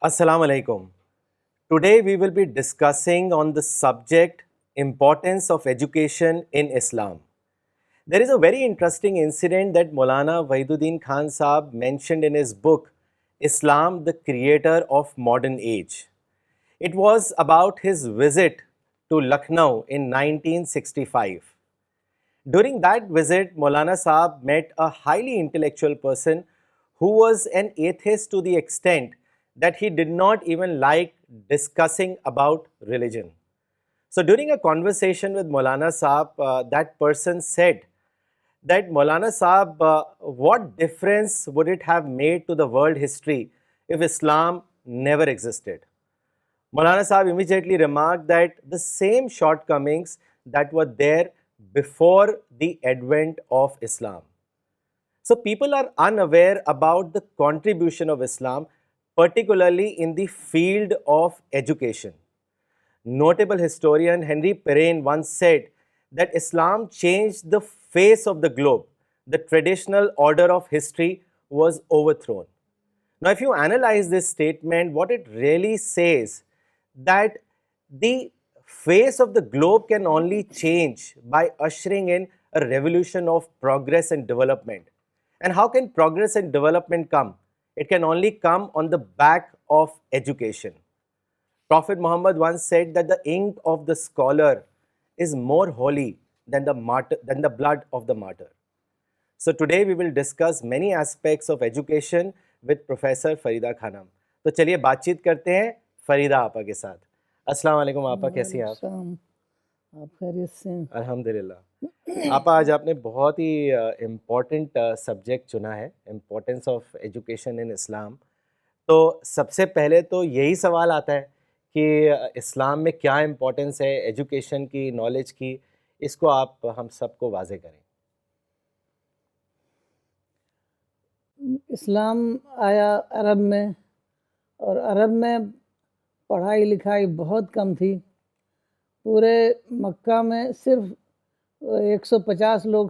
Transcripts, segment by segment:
Assalamu alaikum. Today we will be discussing on the subject importance of education in Islam. There is a very interesting incident that Maulana Wahiduddin Khan Sahab mentioned in his book Islam, the Creator of Modern Age. It was about his visit to Lucknow in 1965. During that visit, Maulana Sahab met a highly intellectual person who was an atheist to the extent that he did not even like discussing about religion. So during a conversation with Maulana Sahab, that person said that Maulana Sahab, what difference would it have made to the world history if Islam never existed? Maulana Sahab immediately remarked that the same shortcomings that were there before the advent of Islam. So people are unaware about the contribution of Islam, particularly in the field of education. Notable historian Henry Perrin once said that Islam changed the face of the globe. The traditional order of history was overthrown. Now, if you analyze this statement, what it really says that the face of the globe can only change by ushering in a revolution of progress and development. And how can progress and development come? It can only come on the back of education. Prophet Muhammad once said that the ink of the scholar is more holy than the blood of the martyr. So today we will discuss many aspects of education with Professor Farida Khanam. تو چلیے بات چیت کرتے ہیں فریدہ آپا کے ساتھ. السلام علیکم آپا، کیسی ہیں آپ؟ السلام، آپ خیریت سے ہیں؟ الحمدللہ. آپا آج آپ نے بہت ہی امپورٹنٹ سبجیکٹ چنا ہے، امپورٹنس آف ایجوکیشن ان اسلام. تو سب سے پہلے تو یہی سوال آتا ہے کہ اسلام میں کیا امپورٹنس ہے ایجوکیشن کی، نالج کی، اس کو آپ ہم سب کو واضح کریں. اسلام آیا عرب میں، اور عرب میں پڑھائی لکھائی بہت کم تھی. پورے مکہ میں صرف 150 لوگ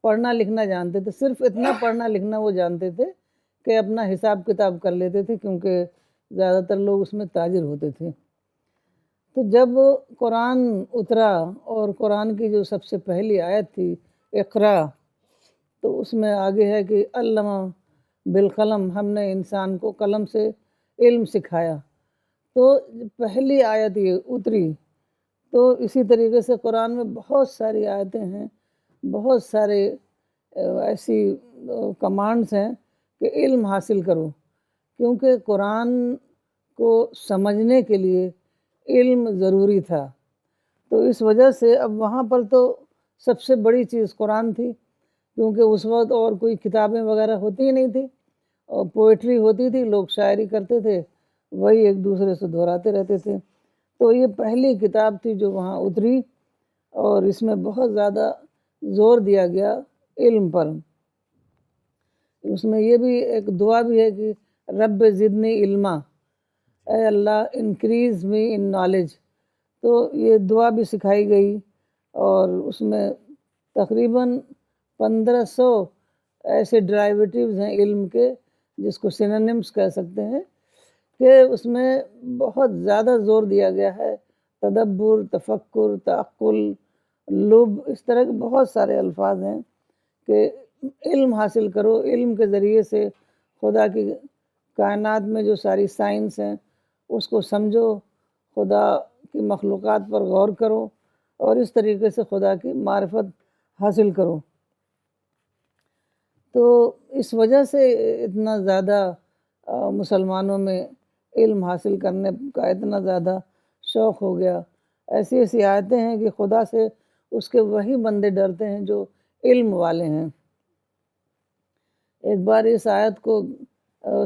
پڑھنا لکھنا جانتے تھے. صرف اتنا پڑھنا لکھنا وہ جانتے تھے کہ اپنا حساب کتاب کر لیتے تھے، کیونکہ زیادہ تر لوگ اس میں تاجر ہوتے تھے. تو جب قرآن اترا اور قرآن کی جو سب سے پہلی آیت تھی اقرا، تو اس میں آگے ہے کہ علمہ بالقلم، ہم نے انسان کو قلم سے علم سکھایا. تو پہلی آیت یہ اتری. تو اسی طریقے سے قرآن میں بہت ساری آیتیں ہیں، بہت سارے ایسی کمانڈس ہیں کہ علم حاصل کرو، کیونکہ قرآن کو سمجھنے کے لیے علم ضروری تھا. تو اس وجہ سے اب وہاں پر تو سب سے بڑی چیز قرآن تھی، کیونکہ اس وقت اور کوئی کتابیں وغیرہ ہوتی ہی نہیں تھی، اور پوئٹری ہوتی تھی، لوگ شاعری کرتے تھے، وہی ایک دوسرے سے دہراتے رہتے تھے. تو یہ پہلی کتاب تھی جو وہاں اتری، اور اس میں بہت زیادہ زور دیا گیا علم پر. اس میں یہ بھی ایک دعا بھی ہے کہ رب زدنی علما، اے اللہ انکریز می ان نالج. تو یہ دعا بھی سکھائی گئی، اور اس میں تقریباً 1500 ایسے ڈرائیویٹیوز ہیں علم کے، جس کو سینونیمز کہہ سکتے ہیں، کہ اس میں بہت زیادہ زور دیا گیا ہے. تدبر، تفکر، تعقل، لب، اس طرح کے بہت سارے الفاظ ہیں کہ علم حاصل کرو. علم کے ذریعے سے خدا کی کائنات میں جو ساری سائنس ہیں اس کو سمجھو، خدا کی مخلوقات پر غور کرو، اور اس طریقے سے خدا کی معرفت حاصل کرو. تو اس وجہ سے اتنا زیادہ مسلمانوں میں علم حاصل کرنے کا اتنا زیادہ شوق ہو گیا. ایسی ایسی آیتیں ہیں کہ خدا سے اس کے وہی بندے ڈرتے ہیں جو علم والے ہیں. ایک بار اس آیت کو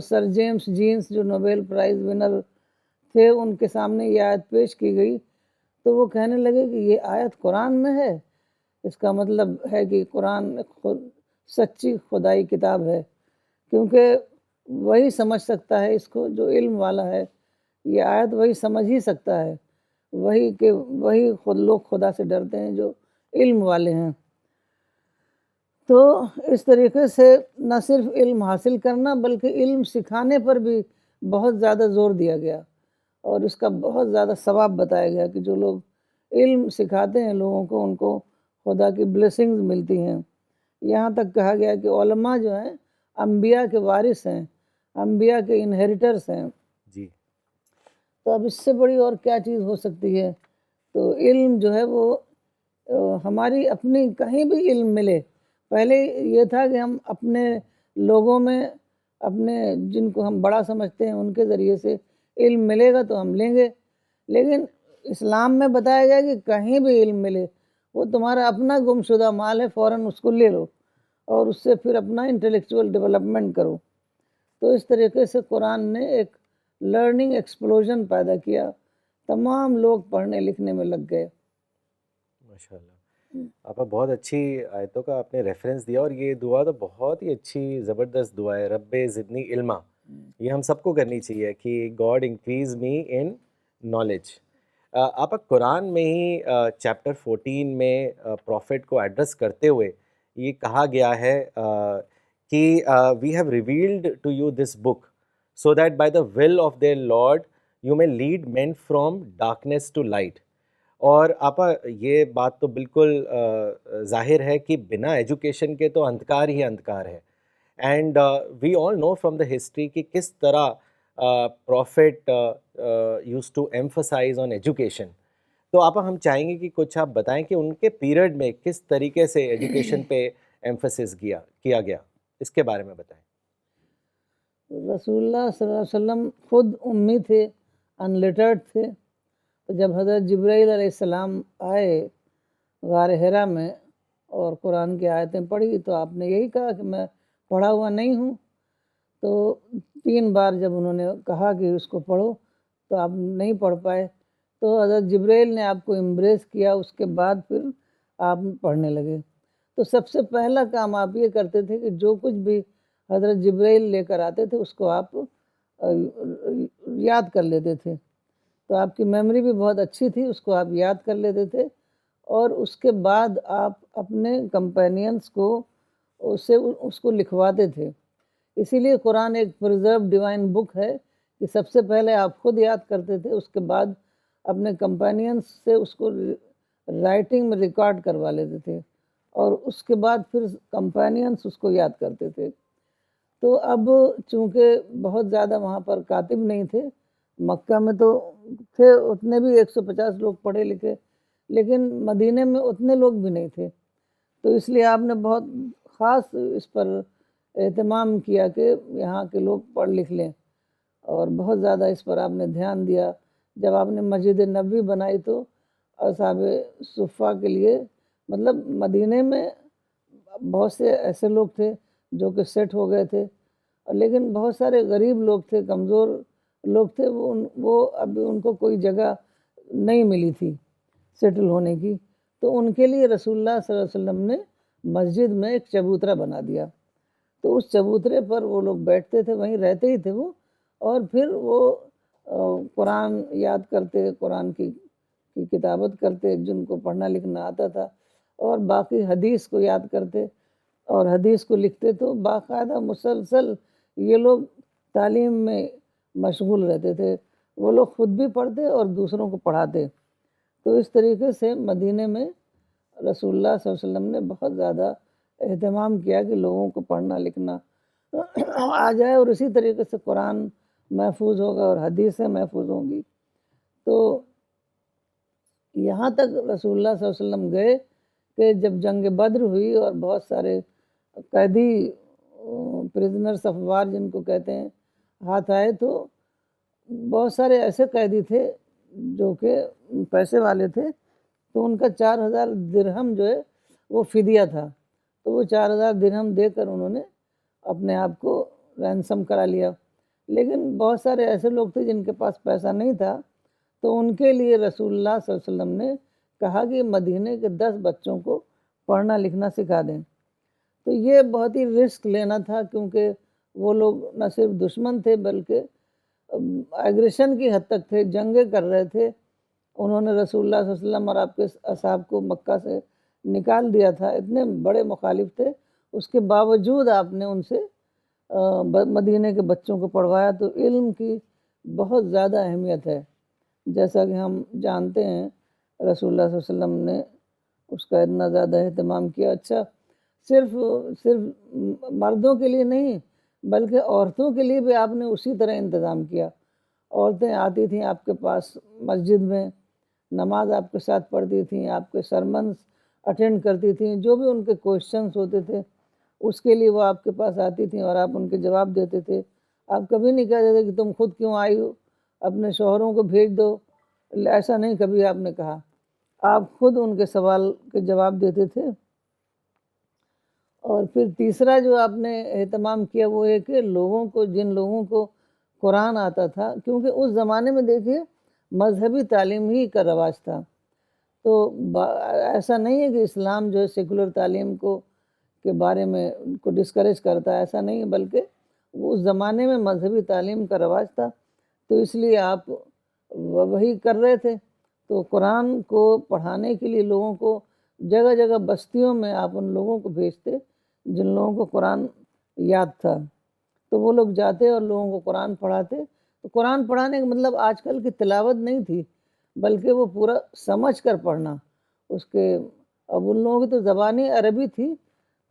سر جیمس جینس جو نوبیل پرائز ونر تھے، ان کے سامنے یہ آیت پیش کی گئی، تو وہ کہنے لگے کہ یہ آیت قرآن میں ہے. اس کا مطلب ہے کہ قرآن سچی خدائی کتاب ہے، کیونکہ وہی سمجھ سکتا ہے اس کو جو علم والا ہے. یہ آیت وہی سمجھ ہی سکتا ہے، وہی لوگ خدا سے ڈرتے ہیں جو علم والے ہیں. تو اس طریقے سے نہ صرف علم حاصل کرنا بلکہ علم سکھانے پر بھی بہت زیادہ زور دیا گیا اور اس کا بہت زیادہ ثواب بتایا گیا کہ جو لوگ علم سکھاتے ہیں لوگوں کو ان کو خدا کی بلیسنگز ملتی ہیں۔ یہاں تک کہا گیا کہ علماء جو ہیں انبیاء کے وارث ہیں، انبیاء کے انہیریٹرس ہیں۔ جی تو اب اس سے بڑی اور کیا چیز ہو سکتی ہے؟ تو علم جو ہے وہ ہماری اپنی کہیں بھی علم ملے، پہلے یہ تھا کہ ہم اپنے لوگوں میں اپنے جن کو ہم بڑا سمجھتے ہیں ان کے ذریعے سے علم ملے گا تو ہم لیں گے، لیکن اسلام میں بتایا گیا کہ کہیں بھی علم ملے وہ تمہارا اپنا گم شدہ مال ہے، فوراً اس کو لے لو اور اس سے پھر اپنا انٹلیکچوئل ڈیولپمنٹ کرو۔ تو اس طریقے سے قرآن نے ایک لرننگ ایکسپلوژن پیدا کیا، تمام لوگ پڑھنے لکھنے میں لگ گئے۔ ماشاء اللہ، آپ بہت اچھی آیتوں کا آپ نے ریفرنس دیا، اور یہ دعا تو بہت ہی اچھی زبردست دعا ہے، رب زدنی علما۔ یہ ہم سب کو کرنی چاہیے کہ God increase me in knowledge. آپ قرآن میں ہی چیپٹر 14 میں پروفٹ کو ایڈریس کرتے ہوئے یہ کہا گیا ہے کہ we have revealed to you this book so that by the will of their Lord you may lead men from darkness to light. اور آپا یہ بات تو بالکل ظاہر ہے کہ بنا ایجوکیشن کے تو اندھکار ہی اندھکار ہے، and we all know from the history کہ کس طرح prophet used to emphasize on education. تو آپا ہم چاہیں گے کہ کچھ آپ بتائیں کہ ان کے پیریڈ میں کس طریقے سے ایجوکیشن پہ ایمفسس کیا گیا، اس کے بارے میں بتائیں۔ رسول اللہ صلی اللہ علیہ وسلم خود امی تھے، ان لٹرڈ تھے۔ تو جب حضرت جبرائیل علیہ السلام آئے غار حرا میں اور قرآن کی آیتیں پڑھی تو آپ نے یہی کہا کہ میں پڑھا ہوا نہیں ہوں۔ تو 3 بار جب انہوں نے کہا کہ اس کو پڑھو تو آپ نہیں پڑھ پائے، تو حضرت جبرائیل نے آپ کو امبریس کیا، اس کے بعد پھر آپ پڑھنے لگے۔ تو سب سے پہلا کام آپ یہ کرتے تھے کہ جو کچھ بھی حضرت جبرائیل لے کر آتے تھے اس کو آپ یاد کر لیتے تھے۔ تو آپ کی میموری بھی بہت اچھی تھی، اس کو آپ یاد کر لیتے تھے، اور اس کے بعد آپ اپنے کمپینینس کو اس کو لکھواتے تھے۔ اسی لیے قرآن ایک پرزرو ڈیوائن بک ہے کہ سب سے پہلے آپ خود یاد کرتے تھے، اس کے بعد اپنے کمپینینس سے اس کو رائٹنگ میں ریکارڈ کروا لیتے تھے، اور اس کے بعد پھر کمپینینس اس کو یاد کرتے تھے۔ تو اب چونکہ بہت زیادہ وہاں پر کاتب نہیں تھے، مکہ میں تو تھے اتنے بھی 150 لوگ پڑھے لکھے، لیکن مدینے میں اتنے لوگ بھی نہیں تھے۔ تو اس لیے آپ نے بہت خاص اس پر اہتمام کیا کہ یہاں کے لوگ پڑھ لکھ لیں، اور بہت زیادہ اس پر آپ نے دھیان دیا۔ جب آپ نے مسجد نبوی بنائی تو اصحاب صفہ کے لیے، مطلب مدینے میں بہت سے ایسے لوگ تھے جو کہ سیٹ ہو گئے تھے، لیکن بہت سارے غریب لوگ تھے، کمزور لوگ تھے، وہ ابھی ان کو کوئی جگہ نہیں ملی تھی سیٹل ہونے کی۔ تو ان کے لیے رسول اللہ صلی اللہ علیہ وسلم نے مسجد میں ایک چبوترا بنا دیا۔ تو اس چبوترے پر وہ لوگ بیٹھتے تھے، وہیں رہتے ہی تھے وہ، اور پھر وہ قرآن یاد کرتے، قرآن کی کتابت کرتے جن کو پڑھنا لکھنا آتا تھا، اور باقی حدیث کو یاد کرتے اور حدیث کو لکھتے۔ تو باقاعدہ مسلسل یہ لوگ تعلیم میں مشغول رہتے تھے، وہ لوگ خود بھی پڑھتے اور دوسروں کو پڑھاتے۔ تو اس طریقے سے مدینے میں رسول اللہ صلی اللہ علیہ وسلم نے بہت زیادہ اہتمام کیا کہ لوگوں کو پڑھنا لکھنا آ جائے، اور اسی طریقے سے قرآن محفوظ ہوگا اور حدیثیں محفوظ ہوں گی۔ تو یہاں تک رسول اللہ صلی اللہ علیہ وسلم گئے کہ جب جنگ بدر ہوئی اور بہت سارے قیدی پرزنرس آف وار جن کو کہتے ہیں ہاتھ آئے، تو بہت سارے ایسے قیدی تھے جو کہ پیسے والے تھے، تو ان کا 4000 درہم جو ہے وہ فدیہ تھا۔ تو وہ 4000 درہم دے کر انہوں نے اپنے آپ کو رینسم کرا لیا۔ لیکن بہت سارے ایسے لوگ تھے جن کے پاس پیسہ نہیں تھا، تو ان کے لیے رسول اللہ صلی اللہ علیہ وسلم نے کہا کہ مدینے کے 10 بچوں کو پڑھنا لکھنا سکھا دیں۔ تو یہ بہت ہی رسک لینا تھا، کیونکہ وہ لوگ نہ صرف دشمن تھے بلکہ ایگریشن کی حد تک تھے، جنگیں کر رہے تھے۔ انہوں نے رسول اللہ صلی اللہ علیہ وسلم اور آپ کے اصحاب کو مکہ سے نکال دیا تھا، اتنے بڑے مخالف تھے، اس کے باوجود آپ نے ان سے مدینے کے بچوں کو پڑھوایا. تو علم کی بہت زیادہ اہمیت ہے. جیسا کہ ہم جانتے ہیں رسول اللہ صلی اللہ علیہ وسلم نے اس کا اتنا زیادہ اہتمام کیا. اچھا صرف مردوں کے لیے نہیں بلکہ عورتوں کے لیے بھی آپ نے اسی طرح انتظام کیا. عورتیں آتی تھیں آپ کے پاس مسجد میں, نماز آپ کے ساتھ پڑھتی تھیں, آپ کے سرمنس اٹینڈ کرتی تھیں, جو بھی ان کے کویشچنس ہوتے تھے اس کے لیے وہ آپ کے پاس آتی تھیں اور آپ ان کے جواب دیتے تھے. آپ کبھی نہیں کہتے تھے کہ تم خود کیوں آئی ہو, اپنے شوہروں کو بھیج دو. ایسا نہیں کبھی آپ نے کہا, آپ خود ان کے سوال کے جواب دیتے تھے. اور پھر تیسرا جو آپ نے اہتمام کیا وہ ہے کہ جن لوگوں کو قرآن آتا تھا, کیونکہ اس زمانے میں دیکھیے مذہبی تعلیم ہی کا رواج تھا. تو ایسا نہیں ہے کہ اسلام جو ہے سیکولر تعلیم کے بارے میں کو ڈسکریج کرتا ہے, ایسا نہیں ہے, بلکہ اس زمانے میں مذہبی تعلیم کا رواج تھا. تو اس لیے آپ وہی کر رہے تھے. تو قرآن کو پڑھانے کے لیے لوگوں کو جگہ جگہ بستیوں میں آپ ان لوگوں کو بھیجتے جن لوگوں کو قرآن یاد تھا. تو وہ لوگ جاتے اور لوگوں کو قرآن پڑھاتے. تو قرآن پڑھانے کا مطلب آج کل کی تلاوت نہیں تھی, بلکہ وہ پورا سمجھ کر پڑھنا. اب ان لوگوں کی تو زبانی عربی تھی,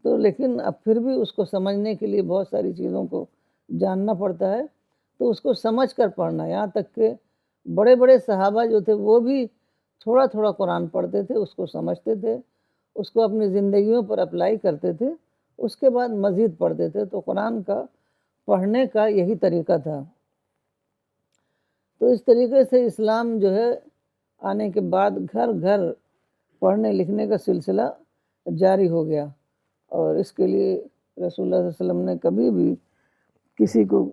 تو لیکن اب پھر بھی اس کو سمجھنے کے لیے بہت ساری چیزوں کو جاننا پڑتا ہے. تو اس کو سمجھ کر پڑھنا, یہاں تک کہ بڑے بڑے صحابہ جو تھے وہ بھی تھوڑا تھوڑا قرآن پڑھتے تھے, اس کو سمجھتے تھے, اس کو اپنی زندگیوں پر اپلائی کرتے تھے, اس کے بعد مزید پڑھتے تھے. تو قرآن کا پڑھنے کا یہی طریقہ تھا. تو اس طریقے سے اسلام جو ہے آنے کے بعد گھر گھر پڑھنے لکھنے کا سلسلہ جاری ہو گیا. اور اس کے لیے رسول اللہ صلی اللہ علیہ وسلم نے کبھی بھی کسی کو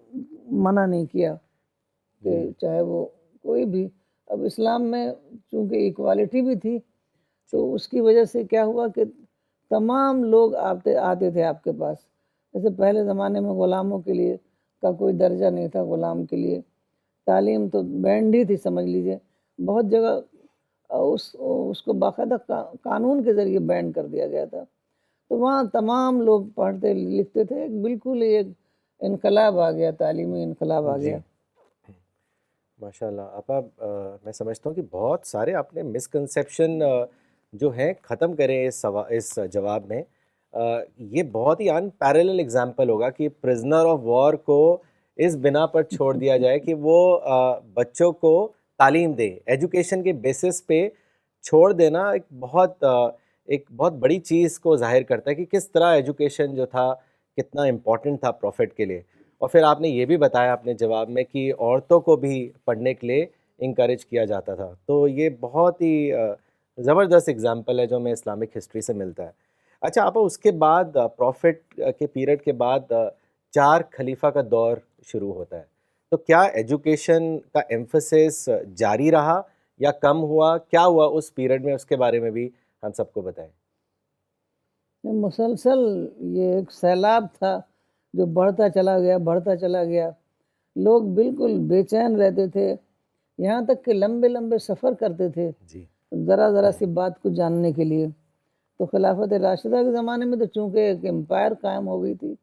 منع نہیں کیا کہ چاہے وہ کوئی بھی. اب اسلام میں چونکہ ایکوالٹی بھی تھی, تو اس کی وجہ سے کیا ہوا کہ تمام لوگ آتے تھے آپ کے پاس. جیسے پہلے زمانے میں غلاموں کے لیے کا کوئی درجہ نہیں تھا, غلام کے لیے تعلیم تو بینڈ ہی تھی سمجھ لیجئے. بہت جگہ اس کو باقاعدہ قانون کے ذریعے بینڈ کر دیا گیا تھا. تو وہاں تمام لوگ پڑھتے لکھتے تھے. بالکل ایک انقلاب آ گیا, تعلیمی انقلاب آ گیا. ماشاء اللہ آپا, میں سمجھتا ہوں کہ بہت سارے آپ نے مسکنسیپشن جو ہیں ختم کریں اس جواب میں. یہ بہت ہی ان پیرلل ایگزامپل ہوگا کہ پرزنر آف وار کو اس بنا پر چھوڑ دیا جائے کہ وہ بچوں کو تعلیم دے. ایجوکیشن کے بیسس پہ چھوڑ دینا ایک بہت بڑی چیز کو ظاہر کرتا ہے کہ کس طرح ایجوکیشن جو تھا کتنا امپورٹنٹ تھا پروفٹ کے لیے. اور پھر آپ نے یہ بھی بتایا اپنے جواب میں کہ عورتوں کو بھی پڑھنے کے لیے انکریج کیا جاتا تھا. تو یہ بہت ہی زبردست اگزامپل ہے جو ہمیں اسلامک ہسٹری سے ملتا ہے. اچھا آپا, اس کے بعد پروفٹ کے پیریڈ کے بعد 4 خلیفہ کا دور شروع ہوتا ہے. تو کیا ایجوکیشن کا ایمفسس جاری رہا یا کم ہوا؟ کیا ہوا اس پیریڈ میں, اس کے بارے میں بھی ہم سب کو بتائیں. مسلسل یہ ایک سیلاب تھا جو بڑھتا چلا گیا. لوگ بالکل بے چین رہتے تھے, یہاں تک کہ لمبے لمبے سفر کرتے تھے ذرا سی بات کو جاننے کے لیے. تو خلافت راشدہ کے زمانے میں تو چونکہ ایک امپائر قائم ہو گئی تھی,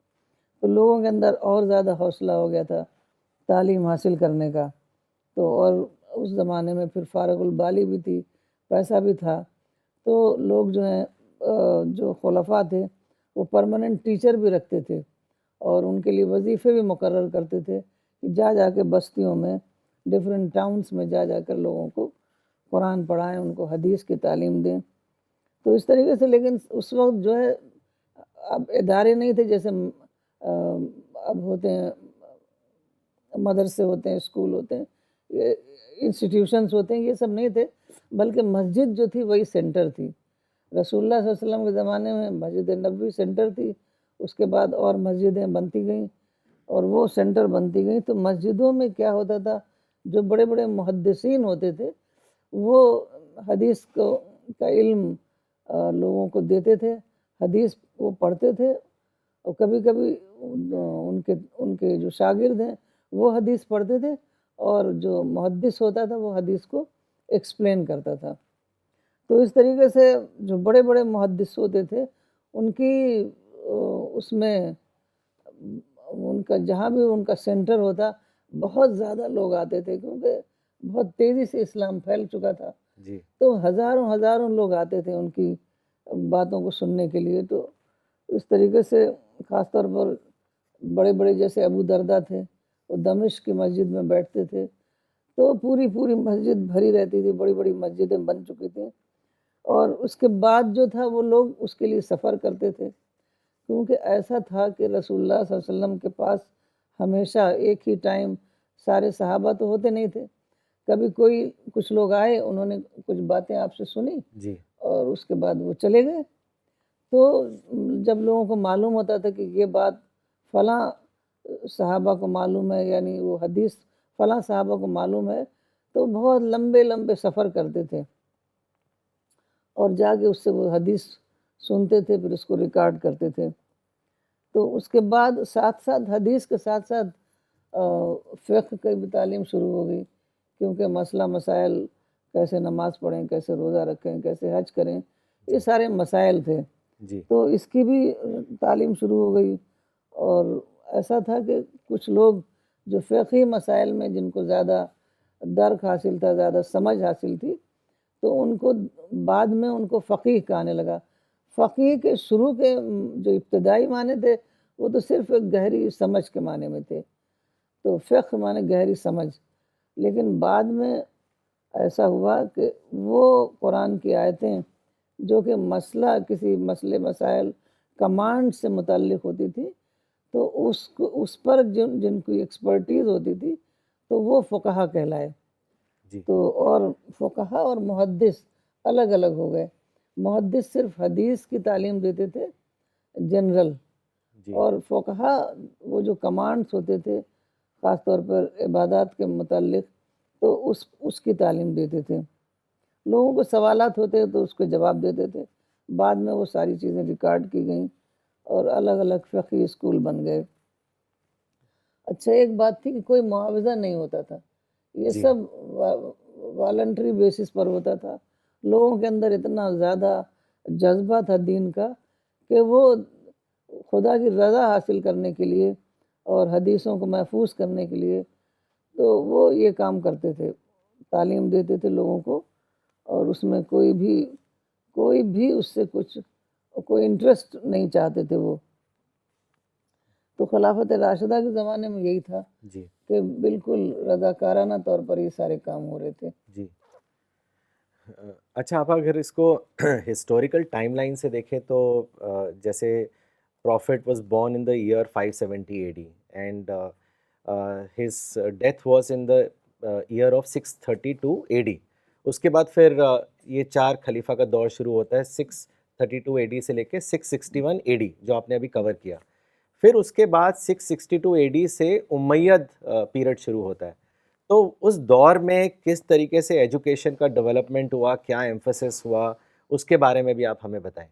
تو لوگوں کے اندر اور زیادہ حوصلہ ہو گیا تھا تعلیم حاصل کرنے کا. تو اور اس زمانے میں پھر فارغ البالی بھی تھی, پیسہ بھی تھا. تو لوگ جو ہیں جو خلفاء تھے وہ پرماننٹ ٹیچر بھی رکھتے تھے اور ان کے لیے وظیفے بھی مقرر کرتے تھے کہ جا کے بستیوں میں ڈفرینٹ ٹاؤنس میں جا کر لوگوں کو قرآن پڑھائیں, ان کو حدیث کی تعلیم دیں. تو اس طریقے سے, لیکن اس وقت جو ہے اب ادارے نہیں تھے جیسے اب ہوتے ہیں, مدرسے ہوتے ہیں, اسکول ہوتے ہیں, انسٹیٹیوشنس ہوتے ہیں, یہ سب نہیں تھے, بلکہ مسجد جو تھی وہی سینٹر تھی. رسول اللہ صلی اللہ علیہ وسلم کے زمانے میں مسجد نبوی سینٹر تھی, اس کے بعد اور مسجدیں بنتی گئیں اور وہ سینٹر بنتی گئیں. تو مسجدوں میں کیا ہوتا تھا, جو بڑے بڑے محدثین ہوتے تھے وہ حدیث کا علم لوگوں کو دیتے تھے, حدیث وہ پڑھتے تھے, اور کبھی کبھی ان کے جو شاگرد ہیں وہ حدیث پڑھتے تھے, اور جو محدث ہوتا تھا وہ حدیث کو ایکسپلین کرتا تھا. تو اس طریقے سے جو بڑے بڑے محدث ہوتے تھے ان کی اس میں ان کا جہاں بھی ان کا سینٹر ہوتا بہت زیادہ لوگ آتے تھے، کیونکہ بہت تیزی سے اسلام پھیل چکا تھا، جی تو ہزاروں ہزاروں لوگ آتے تھے ان کی باتوں کو سننے کے لیے۔ تو اس طریقے سے خاص طور پر بڑے بڑے جیسے ابو دردہ تھے، وہ دمشق کی مسجد میں بیٹھتے تھے، تو پوری مسجد بھری رہتی تھی، بڑی بڑی مسجدیں بن چکی تھیں، اور اس کے بعد جو تھا وہ لوگ اس کے لیے سفر کرتے تھے، کیونکہ ایسا تھا کہ رسول اللہ صلی اللہ علیہ وسلم کے پاس ہمیشہ ایک ہی ٹائم سارے صحابہ تو ہوتے نہیں تھے، کبھی کچھ لوگ آئے، انہوں نے کچھ باتیں آپ سے سنی جی اور اس کے بعد وہ چلے گئے۔ تو جب لوگوں کو معلوم ہوتا تھا کہ یہ بات فلاں صحابہ کو معلوم ہے، یعنی وہ حدیث فلاں صحابہ کو معلوم ہے، تو بہت لمبے لمبے سفر کرتے تھے اور جا کے اس سے وہ حدیث سنتے تھے، پھر اس کو ریکارڈ کرتے تھے۔ تو اس کے بعد ساتھ ساتھ حدیث کے ساتھ ساتھ فقہ کی بھی تعلیم شروع ہو گئی، کیونکہ مسئلہ مسائل کیسے نماز پڑھیں، کیسے روزہ رکھیں، کیسے حج کریں، یہ سارے مسائل تھے، جی تو اس کی بھی تعلیم شروع ہو گئی۔ اور ایسا تھا کہ کچھ لوگ جو فقہی مسائل میں جن کو زیادہ درک حاصل تھا، زیادہ سمجھ حاصل تھی، تو ان کو بعد میں ان کو فقیہ کہنے لگا۔ فقیہ کے شروع کے جو ابتدائی معنی تھے وہ تو صرف ایک گہری سمجھ کے معنی میں تھے، تو فقہ معنی گہری سمجھ، لیکن بعد میں ایسا ہوا کہ وہ قرآن کی آیتیں جو کہ کسی مسائل کمانڈ سے متعلق ہوتی تھی، تو اس پر جن کی ایکسپرٹیز ہوتی تھی تو وہ فقہا کہلائے۔ جی تو اور فقہا اور محدث الگ الگ ہو گئے۔ محدث صرف حدیث کی تعلیم دیتے تھے جنرل، جی اور فقہا وہ جو کمانڈس ہوتے تھے خاص طور پر عبادات کے متعلق، تو اس کی تعلیم دیتے تھے۔ لوگوں کو سوالات ہوتے تو اس کے جواب دیتے تھے، بعد میں وہ ساری چیزیں ریکارڈ کی گئیں اور الگ الگ فقہی اسکول بن گئے۔ اچھا، ایک بات تھی کہ کوئی معاوضہ نہیں ہوتا تھا، یہ جی سب والنٹری بیسس پر ہوتا تھا۔ لوگوں کے اندر اتنا زیادہ جذبہ تھا دین کا کہ وہ خدا کی رضا حاصل کرنے کے لیے اور حدیثوں کو محفوظ کرنے کے لیے تو وہ یہ کام کرتے تھے، تعلیم دیتے تھے لوگوں کو، اور اس میں کوئی بھی اس سے کوئی انٹرسٹ نہیں چاہتے تھے وہ۔ تو خلافت راشدہ کے زمانے میں یہی تھا جی کہ بالکل رضاکارانہ طور پر یہ سارے کام ہو رہے تھے۔ جی اچھا، آپ اگر اس کو ہسٹوریکل ٹائم لائن سے دیکھیں تو جیسے prophet was born in the year 570 AD and his death was in the year of 632 AD۔ اس کے بعد پھر یہ 4 خلیفہ کا دور شروع ہوتا ہے 632 AD سے لے کے 661 AD جو آپ نے ابھی کور کیا۔ پھر اس کے بعد 662 AD سے امید پیریڈ شروع ہوتا ہے۔ تو اس دور میں کس طریقے سے ایجوکیشن کا ڈیولپمنٹ ہوا، کیا ایمفسس ہوا، اس کے بارے میں بھی آپ ہمیں بتائیں۔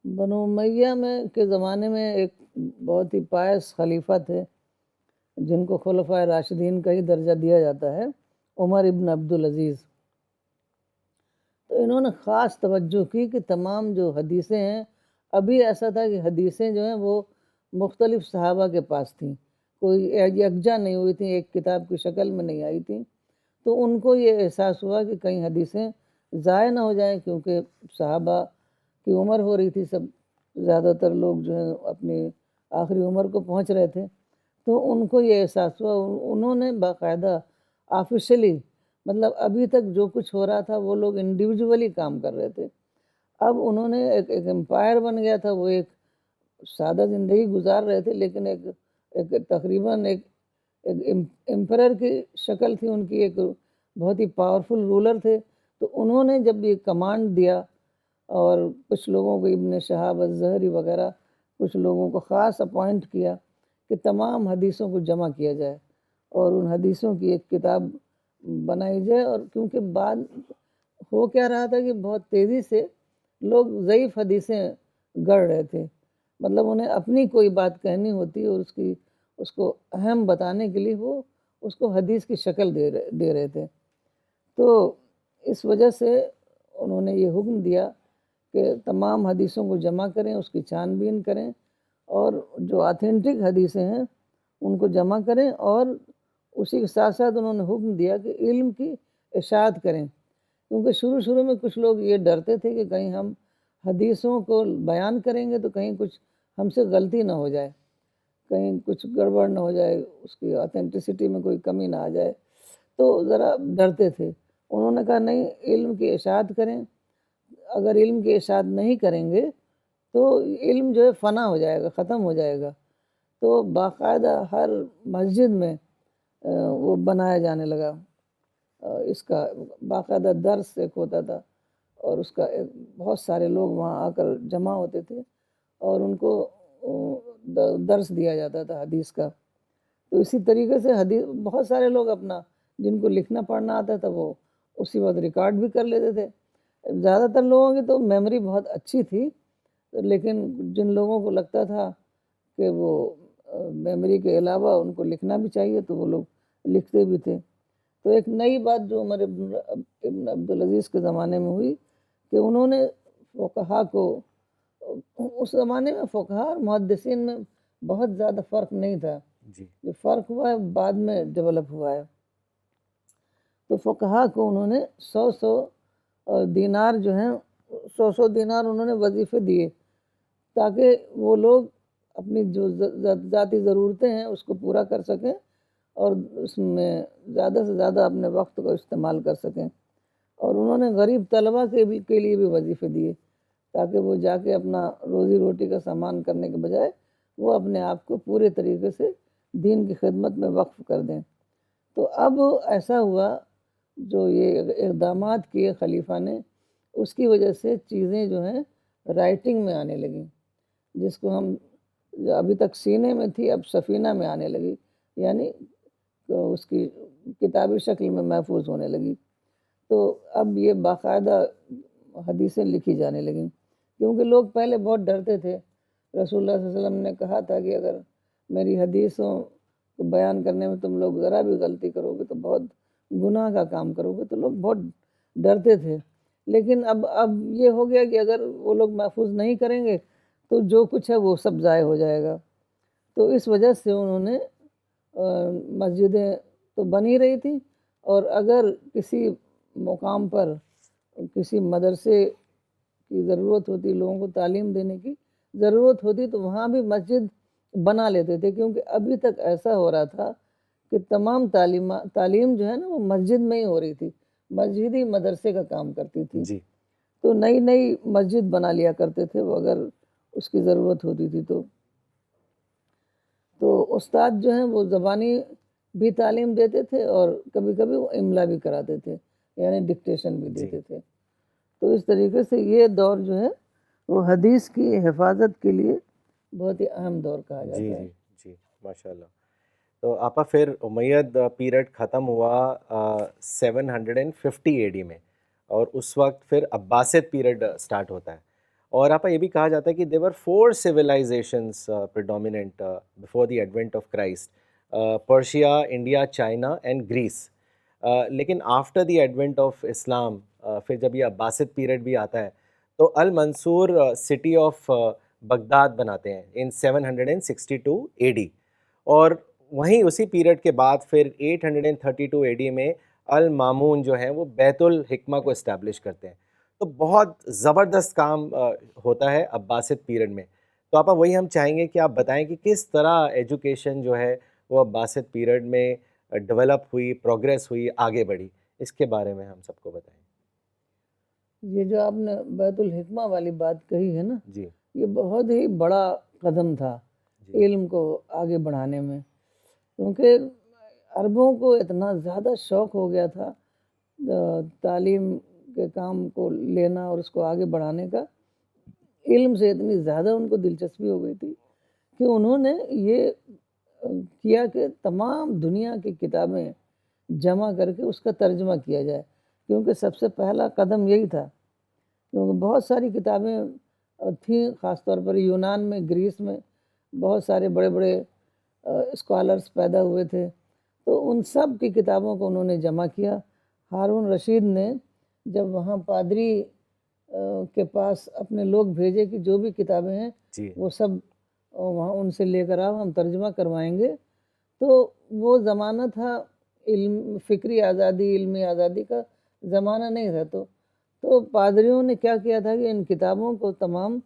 بنو امیہ کے زمانے میں ایک بہت ہی پائس خلیفہ تھے جن کو خلفائے راشدین کا ہی درجہ دیا جاتا ہے، عمر ابن عبدالعزیز۔ تو انہوں نے خاص توجہ کی کہ تمام جو حدیثیں ہیں، ابھی ایسا تھا کہ حدیثیں جو ہیں وہ مختلف صحابہ کے پاس تھیں، کوئی یکجا نہیں ہوئی تھیں، ایک کتاب کی شکل میں نہیں آئی تھیں۔ تو ان کو یہ احساس ہوا کہ کہیں حدیثیں ضائع نہ ہو جائیں، کیونکہ صحابہ کی عمر ہو رہی تھی، سب زیادہ تر لوگ جو ہیں اپنی آخری عمر کو پہنچ رہے تھے۔ تو ان کو یہ احساس ہوا، انہوں نے باقاعدہ آفیشلی، مطلب ابھی تک جو کچھ ہو رہا تھا وہ لوگ انڈیویجولی کام کر رہے تھے، اب انہوں نے ایک امپائر بن گیا تھا، وہ ایک سادہ زندگی گزار رہے تھے، لیکن ایک تقریباً ایک امپرر کی شکل تھی ان کی، ایک بہت ہی پاورفل رولر تھے۔ تو انہوں نے جب یہ کمانڈ دیا اور کچھ لوگوں کو ابن شہاب الزہری وغیرہ کچھ لوگوں کو خاص اپوائنٹ کیا کہ تمام حدیثوں کو جمع کیا جائے اور ان حدیثوں کی ایک کتاب بنائی جائے۔ اور کیونکہ بعد ہو کیا رہا تھا کہ بہت تیزی سے لوگ ضعیف حدیثیں گڑھ رہے تھے، مطلب انہیں اپنی کوئی بات کہنی ہوتی اور اس کو اہم بتانے کے لیے وہ اس کو حدیث کی شکل دے رہے تھے۔ تو اس وجہ سے انہوں نے یہ حکم دیا کہ تمام حدیثوں کو جمع کریں، اس کی چھان بین کریں اور جو آتھینٹک حدیثیں ہیں ان کو جمع کریں، اور اسی کے ساتھ ساتھ انہوں نے حکم دیا کہ علم کی اشاعت کریں، کیونکہ شروع میں کچھ لوگ یہ ڈرتے تھے کہ کہیں ہم حدیثوں کو بیان کریں گے تو کہیں کچھ ہم سے غلطی نہ ہو جائے، کہیں کچھ گڑبڑ نہ ہو جائے، اس کی آتھینٹسٹی میں کوئی کمی نہ آ جائے، تو ذرا ڈرتے تھے۔ انہوں نے کہا نہیں، علم کی اشاعت کریں، اگر علم کی اشاعت نہیں کریں گے تو علم جو ہے فنا ہو جائے گا، ختم ہو جائے گا۔ تو باقاعدہ ہر مسجد میں وہ بنایا جانے لگا، اس کا باقاعدہ درس ایک ہوتا تھا، اور اس کا بہت سارے لوگ وہاں آ کر جمع ہوتے تھے اور ان کو درس دیا جاتا تھا حدیث کا۔ تو اسی طریقے سے حدیث بہت سارے لوگ اپنا جن کو لکھنا پڑھنا آتا تھا وہ اسی وقت ریکارڈ بھی کر لیتے تھے۔ زیادہ تر لوگوں کی تو میموری بہت اچھی تھی، لیکن جن لوگوں کو لگتا تھا کہ وہ میموری کے علاوہ ان کو لکھنا بھی چاہیے تو وہ لوگ لکھتے بھی تھے۔ تو ایک نئی بات جو عمر ابن عبدالعزیز کے زمانے میں ہوئی کہ انہوں نے فقہا کو، اس زمانے میں فقہا اور محدثین میں بہت زیادہ فرق نہیں تھا، جی جو فرق ہوا ہے بعد میں ڈیولپ ہوا ہے۔ تو فقہا کو انہوں نے 100 دینار جو ہیں، 100 دینار انہوں نے وظیفے دیے تاکہ وہ لوگ اپنی جو ذاتی ضرورتیں ہیں اس کو پورا کر سکیں اور اس میں زیادہ سے زیادہ اپنے وقت کو استعمال کر سکیں۔ اور انہوں نے غریب طلبہ کے لیے بھی وظیفے دیے تاکہ وہ جا کے اپنا روزی روٹی کا سامان کرنے کے بجائے وہ اپنے آپ کو پورے طریقے سے دین کی خدمت میں وقف کر دیں۔ تو اب ایسا ہوا، جو یہ اقدامات کیے خلیفہ نے، اس کی وجہ سے چیزیں جو ہیں رائٹنگ میں آنے لگیں، جس کو ہم ابھی تک سینے میں تھی اب سفینہ میں آنے لگی، یعنی اس کی کتابی شکل میں محفوظ ہونے لگی۔ تو اب یہ باقاعدہ حدیثیں لکھی جانے لگیں، کیونکہ لوگ پہلے بہت ڈرتے تھے۔ رسول اللہ صلی اللہ علیہ وسلم نے کہا تھا کہ اگر میری حدیثوں کو بیان کرنے میں تم لوگ ذرا بھی غلطی کرو گے تو بہت گناہ کا کام کرو گے، تو لوگ بہت ڈرتے تھے۔ لیکن اب یہ ہو گیا کہ اگر وہ لوگ محفوظ نہیں کریں گے تو جو کچھ ہے وہ سب ضائع ہو جائے گا۔ تو اس وجہ سے انہوں نے مسجدیں تو بنی رہی تھیں، اور اگر کسی مقام پر کسی مدرسے کی ضرورت ہوتی، لوگوں کو تعلیم دینے کی ضرورت ہوتی، تو وہاں بھی مسجد بنا لیتے تھے، کیونکہ ابھی تک ایسا ہو رہا تھا کہ تمام تعلیم جو ہے نا وہ مسجد میں ہی ہو رہی تھی، مسجد ہی مدرسے کا کام کرتی تھی۔ جی تو نئی مسجد بنا لیا کرتے تھے وہ، اگر اس کی ضرورت ہوتی تھی تو استاد جو ہیں وہ زبانی بھی تعلیم دیتے تھے اور کبھی کبھی وہ املا بھی کراتے تھے، یعنی ڈکٹیشن بھی دیتے تھے۔ تو اس طریقے سے یہ دور جو ہے وہ حدیث کی حفاظت کے لیے بہت ہی اہم دور کہا جاتا جی ہے۔ جی جی ماشاء اللہ۔ تو آپا پھر امید پیریڈ ختم ہوا 750 AD میں، اور اس وقت پھر عباسد پیریڈ سٹارٹ ہوتا ہے، اور آپا یہ بھی کہا جاتا ہے کہ there were 4 civilizations predominant before the advent of Christ: Persia, India, China and Greece. لیکن آفٹر دی ایڈونٹ آف اسلام، پھر جب یہ عباسد پیریڈ بھی آتا ہے تو المنصور سٹی آف بغداد بناتے ہیں ان 762 AD، اور وہیں اسی پیریڈ کے بعد پھر 832 AD میں المامون جو ہیں وہ بیت الحکمہ کو اسٹیبلش کرتے ہیں۔ تو بہت زبردست کام ہوتا ہے عباسد پیریڈ میں۔ تو آپا وہی ہم چاہیں گے کہ آپ بتائیں کہ کس طرح ایجوکیشن جو ہے وہ عباسد پیریڈ میں ڈیولپ ہوئی، پروگریس ہوئی، آگے بڑھی، اس کے بارے میں ہم سب کو بتائیں۔ یہ جو آپ نے بیت الحکمہ والی بات کہی ہے نا، جی یہ بہت ہی بڑا قدم تھا علم کو آگے بڑھانے میں، کیونکہ عربوں کو اتنا زیادہ شوق ہو گیا تھا تعلیم کے کام کو لینا اور اس کو آگے بڑھانے کا، علم سے اتنی زیادہ ان کو دلچسپی ہو گئی تھی کہ انہوں نے یہ کیا کہ تمام دنیا کی کتابیں جمع کر کے اس کا ترجمہ کیا جائے، کیونکہ سب سے پہلا قدم یہی تھا، کیونکہ بہت ساری کتابیں تھیں، خاص طور پر یونان میں، گریس میں بہت سارے بڑے بڑے اسکالرس پیدا ہوئے تھے، تو ان سب کی کتابوں کو انہوں نے جمع کیا۔ ہارون رشید نے جب وہاں پادری کے پاس اپنے لوگ بھیجے کہ جو بھی کتابیں ہیں جی وہ سب وہاں ان سے لے کر آؤ، ہم ترجمہ کروائیں گے۔ تو وہ زمانہ تھا فکری آزادی، علمی آزادی کا زمانہ نہیں تھا۔ تو پادریوں نے کیا کیا تھا کہ ان کتابوں کو تمام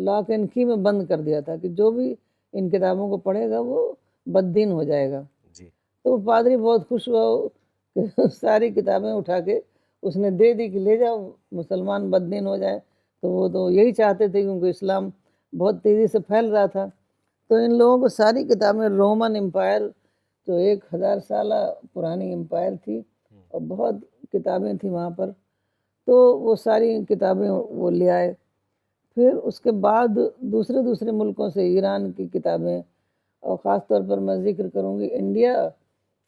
لاک اینڈ کی میں بند کر دیا تھا کہ جو بھی ان کتابوں کو پڑھے گا وہ بددین ہو جائے گا۔ جی تو پادری بہت خوش ہوا کہ ساری کتابیں اٹھا کے اس نے دے دی کہ لے جاؤ، مسلمان بددین ہو جائے۔ تو وہ تو یہی چاہتے تھے کیونکہ اسلام بہت تیزی سے پھیل رہا تھا۔ تو ان لوگوں کو ساری کتابیں، رومن امپائر جو 1000 سالہ پرانی امپائر تھی اور بہت کتابیں تھیں وہاں پر، تو وہ ساری کتابیں وہ لے آئے۔ پھر اس کے بعد دوسرے ملکوں سے ایران کی کتابیں، اور خاص طور پر میں ذکر کروں گی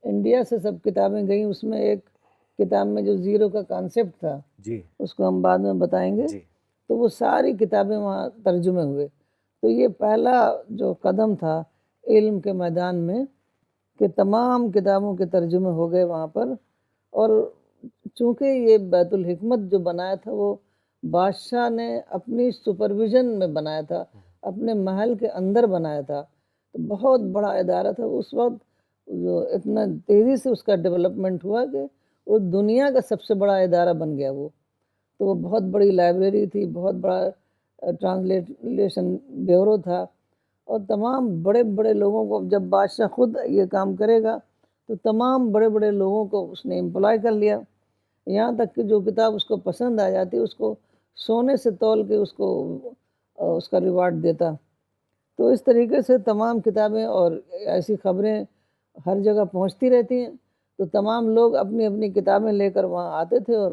انڈیا سے سب کتابیں گئیں۔ اس میں ایک کتاب میں جو زیرو کا کانسیپٹ تھا جی اس کو ہم بعد میں بتائیں گے۔ جی تو وہ ساری کتابیں وہاں ترجمے ہوئے۔ تو یہ پہلا جو قدم تھا علم کے میدان میں کہ تمام کتابوں کے ترجمے ہو گئے وہاں پر۔ اور چونکہ یہ بیت الحکمت جو بنایا تھا وہ بادشاہ نے اپنی سپرویژن میں بنایا تھا، اپنے محل کے اندر بنایا تھا، تو بہت بڑا ادارہ تھا اس وقت۔ جو اتنا تیزی سے اس کا ڈیولپمنٹ ہوا کہ وہ دنیا کا سب سے بڑا ادارہ بن گیا وہ۔ تو وہ بہت بڑی لائبریری تھی، بہت بڑا ٹرانسلیشن بیورو تھا، اور تمام بڑے بڑے لوگوں کو، جب بادشاہ خود یہ کام کرے گا تو تمام بڑے بڑے لوگوں کو اس نے امپلائی کر لیا، یہاں تک کہ جو کتاب اس کو پسند آ جاتی اس کو سونے سے تول کے اس کو اس کا ریوارڈ دیتا۔ تو اس طریقے سے تمام کتابیں اور ایسی خبریں ہر جگہ پہنچتی رہتی ہیں، تو تمام لوگ اپنی اپنی کتابیں لے کر وہاں آتے تھے اور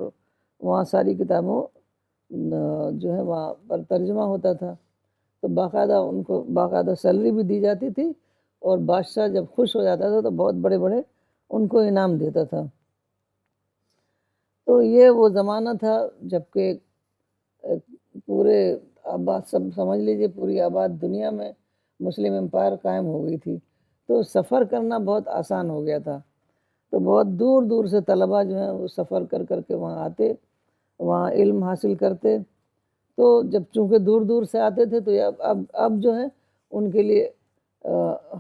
وہاں ساری کتابوں جو ہے وہاں پر ترجمہ ہوتا تھا۔ تو باقاعدہ ان کو باقاعدہ سیلری بھی دی جاتی تھی، اور بادشاہ جب خوش ہو جاتا تھا تو بہت بڑے بڑے ان کو انعام دیتا تھا۔ تو یہ وہ زمانہ تھا جب کہ پورے آباد، سب سمجھ لیجیے پوری آباد دنیا میں مسلم امپائر قائم ہو گئی تھی، تو سفر کرنا بہت آسان ہو گیا تھا۔ تو بہت دور دور سے طلباء جو ہیں وہ سفر کر کر کے وہاں آتے، وہاں علم حاصل کرتے۔ تو جب چونکہ دور دور سے آتے تھے تو اب جو ہے ان کے لیے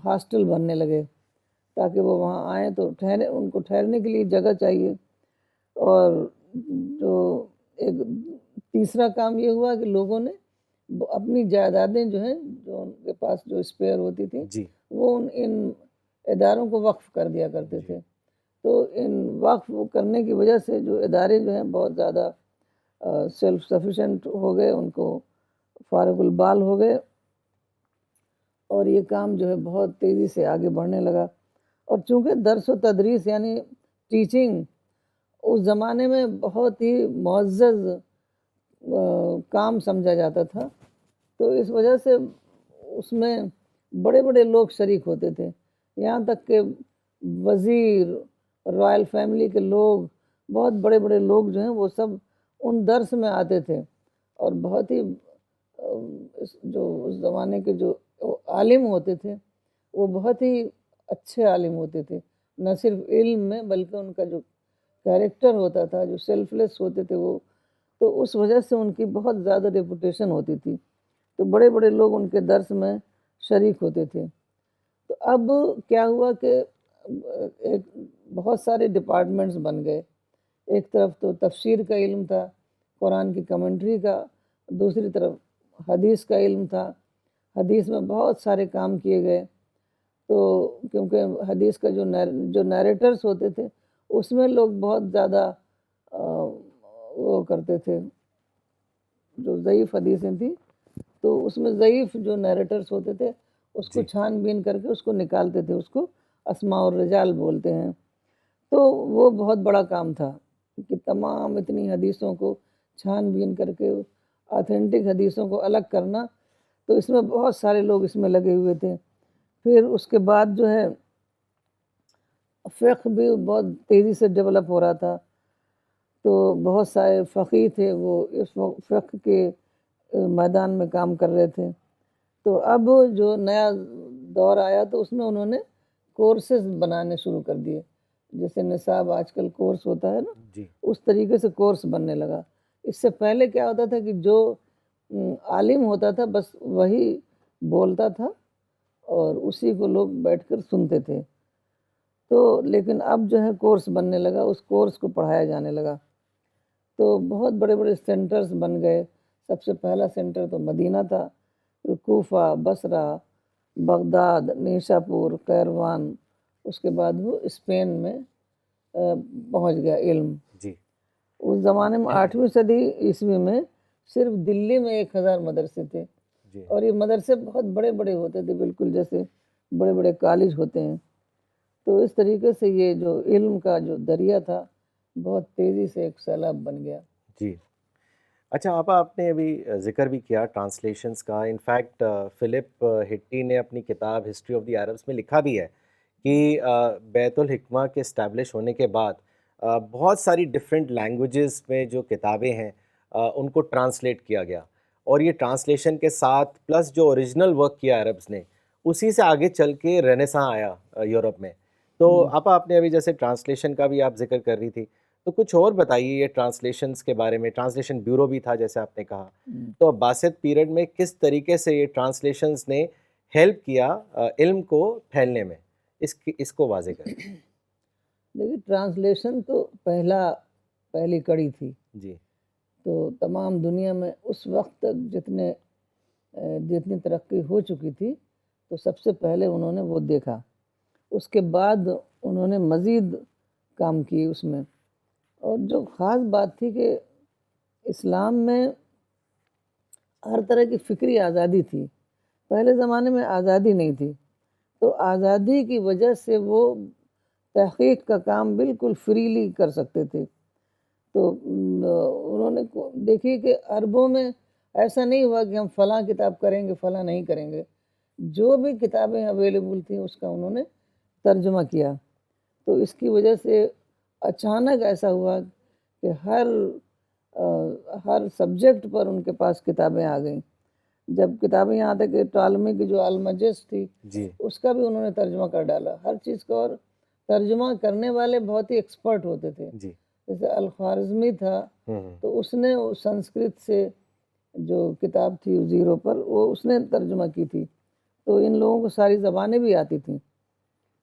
ہاسٹل بننے لگے تاکہ وہ وہاں آئیں تو ان کو ٹھہرنے کے لیے جگہ چاہیے۔ اور جو ایک تیسرا کام یہ ہوا کہ لوگوں نے اپنی جائیدادیں جو ہیں، جو ان کے پاس جو اسپیئر ہوتی تھی، جی وہ ان اداروں کو وقف کر دیا کرتے تھے۔ تو ان وقف کرنے کی وجہ سے جو ادارے جو ہیں بہت زیادہ سیلف سفیشینٹ ہو گئے، ان کو فارغ البال ہو گئے، اور یہ کام جو ہے بہت تیزی سے آگے بڑھنے لگا۔ اور چونکہ درس و تدریس یعنی ٹیچنگ اس زمانے میں بہت ہی معزز کام سمجھا جاتا تھا، تو اس وجہ سے اس میں بڑے بڑے لوگ شریک ہوتے تھے، یہاں تک کہ وزیر، رائل فیملی کے لوگ، بہت بڑے بڑے لوگ جو ہیں وہ سب ان درس میں آتے تھے۔ اور بہت ہی جو اس زمانے کے جو عالم ہوتے تھے وہ بہت ہی اچھے عالم ہوتے تھے، نہ صرف علم میں بلکہ ان کا جو کیریکٹر ہوتا تھا، جو سیلف لیس ہوتے تھے وہ، تو اس وجہ سے ان کی بہت زیادہ ریپوٹیشن ہوتی تھی، تو بڑے بڑے لوگ ان کے درس میں شریک ہوتے تھے۔ تو اب کیا ہوا کہ ایک بہت سارے ڈپارٹمنٹس بن گئے، ایک طرف تو تفسیر کا علم تھا، قرآن کی کمنٹری کا، دوسری طرف حدیث کا علم تھا، حدیث میں بہت سارے کام کیے گئے۔ تو کیونکہ حدیث کا جو نیریٹرز ہوتے تھے اس میں لوگ بہت زیادہ وہ کرتے تھے، جو ضعیف حدیثیں تھیں تو اس میں ضعیف جو نیریٹرز ہوتے تھے اس کو جی چھان بین کر کے اس کو نکالتے تھے، اس کو اسماء الرجال بولتے ہیں۔ تو وہ بہت بڑا کام تھا کہ تمام اتنی حدیثوں کو چھان بین کر کے آتھینٹک حدیثوں کو الگ کرنا، تو اس میں بہت سارے لوگ اس میں لگے ہوئے تھے۔ پھر اس کے بعد جو ہے فقہ بھی بہت تیزی سے ڈیولپ ہو رہا تھا، تو بہت سارے فقیہ تھے وہ اس وقت فقہ کے میدان میں کام کر رہے تھے۔ تو اب جو نیا دور آیا تو اس میں انہوں نے کورسز بنانے شروع کر دیے، جیسے نصاب آج کل کورس ہوتا ہے نا، جی اس طریقے سے کورس بننے لگا۔ اس سے پہلے کیا ہوتا تھا کہ جو عالم ہوتا تھا بس وہی بولتا تھا اور اسی کو لوگ بیٹھ کر سنتے تھے. تو لیکن اب جو ہے کورس بننے لگا، اس کورس کو پڑھایا جانے لگا. تو بہت بڑے بڑے سینٹرز بن گئے. سب سے پہلا سینٹر تو مدینہ تھا، پھر کوفہ، بصرہ، بغداد، نیشاپور، قیروان، اس کے بعد وہ اسپین میں پہنچ گیا علم. جی اس زمانے میں 8ویں صدی عیسوی میں صرف دلی میں 1000 مدرسے تھے، جی اور یہ مدرسے بہت بڑے بڑے ہوتے تھے، بالکل جیسے بڑے بڑے کالج ہوتے ہیں. تو اس طریقے سے یہ جو علم کا جو دریا تھا بہت تیزی سے ایک سیلاب بن گیا. جی. اچھا آپا، آپ نے ابھی ذکر بھی کیا ٹرانسلیشنس کا. انفیکٹ فلپ ہٹی نے اپنی کتاب ہسٹری آف دی عربس میں لکھا بھی ہے کہ بیت الحکمہ کے اسٹیبلش ہونے کے بعد بہت ساری ڈفرینٹ لینگویجز میں جو کتابیں ہیں ان کو ٹرانسلیٹ کیا گیا، اور یہ ٹرانسلیشن کے ساتھ پلس جو اوریجنل ورک کیا عربس نے، اسی سے آگے چل کے رینیساں آیا یورپ میں. تو آپا، آپ نے ابھی جیسے ٹرانسلیشن کا بھی آپ ذکر کر رہی تھی، تو کچھ اور بتائیے یہ ٹرانسلیشنس کے بارے میں. ٹرانسلیشن بیورو بھی تھا جیسے آپ نے کہا، تو عباسیت پیریڈ میں کس طریقے سے یہ ٹرانسلیشنس نے ہیلپ کیا علم کو پھیلنے میں، اس کو واضح کریں. دیکھیے ٹرانسلیشن تو پہلی کڑی تھی. جی تو تمام دنیا میں اس وقت تک جتنی ترقی ہو چکی تھی، تو سب سے پہلے انہوں نے وہ دیکھا. اس کے بعد انہوں نے مزید کام کی اس میں. اور جو خاص بات تھی کہ اسلام میں ہر طرح کی فکری آزادی تھی. پہلے زمانے میں آزادی نہیں تھی، تو آزادی کی وجہ سے وہ تحقیق کا کام بالکل فریلی کر سکتے تھے. تو انہوں نے دیکھی کہ عربوں میں ایسا نہیں ہوا کہ ہم فلاں کتاب کریں گے فلاں نہیں کریں گے. جو بھی کتابیں اویلیبل تھیں اس کا انہوں نے ترجمہ کیا. تو اس کی وجہ سے اچانک ایسا ہوا کہ ہر سبجیکٹ پر ان کے پاس کتابیں آ گئیں. جب کتابیں یہاں تک کہ ٹالمی کی جو المجس تھی جی اس کا بھی انہوں نے ترجمہ کر ڈالا ہر چیز کا. اور ترجمہ کرنے والے بہت ہی ایکسپرٹ ہوتے تھے. جی جیسے الخوارزمی تھا، تو اس نے سنسکرت سے جو کتاب تھی زیرو پر وہ اس نے ترجمہ کی تھی. تو ان لوگوں کو ساری زبانیں بھی آتی تھیں.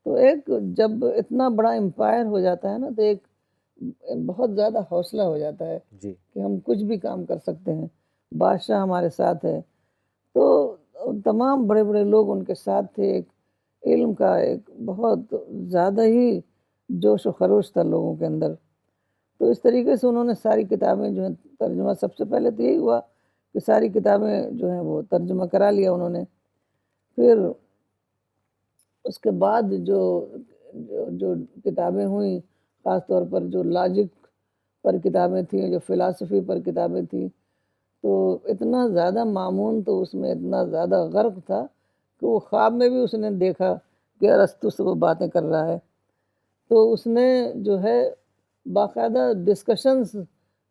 تو ایک جب اتنا بڑا امپائر ہو جاتا ہے نا، تو ایک بہت زیادہ حوصلہ ہو جاتا ہے جی کہ ہم کچھ بھی کام کر سکتے ہیں، بادشاہ ہمارے ساتھ ہے. تو تمام بڑے بڑے لوگ ان کے ساتھ تھے. ایک علم کا ایک بہت زیادہ ہی جوش و خروش تھا لوگوں کے اندر. تو اس طریقے سے انہوں نے ساری کتابیں جو ہیں ترجمہ، سب سے پہلے تو یہی ہوا کہ ساری کتابیں جو ہیں وہ ترجمہ کرا لیا انہوں نے. پھر اس کے بعد جو کتابیں ہوئیں، خاص طور پر جو لاجک پر کتابیں تھیں، جو فلاسفی پر کتابیں تھیں، تو اتنا زیادہ مامون، تو اس میں اتنا زیادہ غرق تھا کہ وہ خواب میں بھی اس نے دیکھا کہ ارسطو سے وہ باتیں کر رہا ہے. تو اس نے جو ہے باقاعدہ ڈسکشنز،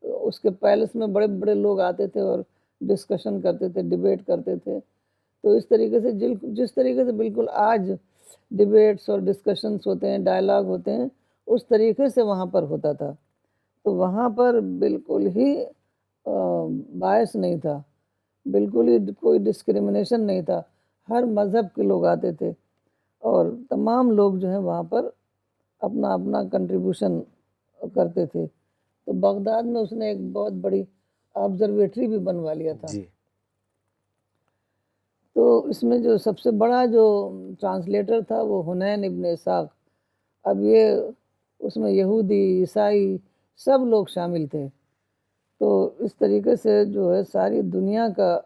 اس کے پیلس میں بڑے بڑے لوگ آتے تھے اور ڈسکشن کرتے تھے، ڈیبیٹ کرتے تھے. تو اس طریقے سے جس طریقے سے بالکل آج ڈیبیٹس اور ڈسکشنز ہوتے ہیں، ڈائلاگ ہوتے ہیں، اس طریقے سے وہاں پر ہوتا تھا. تو وہاں پر بالکل ہی باعث نہیں تھا، بالکل ہی کوئی ڈسکریمنیشن نہیں تھا. ہر مذہب کے لوگ آتے تھے اور تمام لوگ جو ہیں وہاں پر اپنا اپنا کنٹریبیوشن کرتے تھے. تو بغداد میں اس نے ایک بہت بڑی آبزرویٹری بھی بنوا لیا تھا. جی تو اس میں جو سب سے بڑا جو ٹرانسلیٹر تھا وہ حنین ابن اسحاق. اب یہ اس میں یہودی، عیسائی سب لوگ شامل تھے. تو اس طریقے سے جو ہے ساری دنیا کا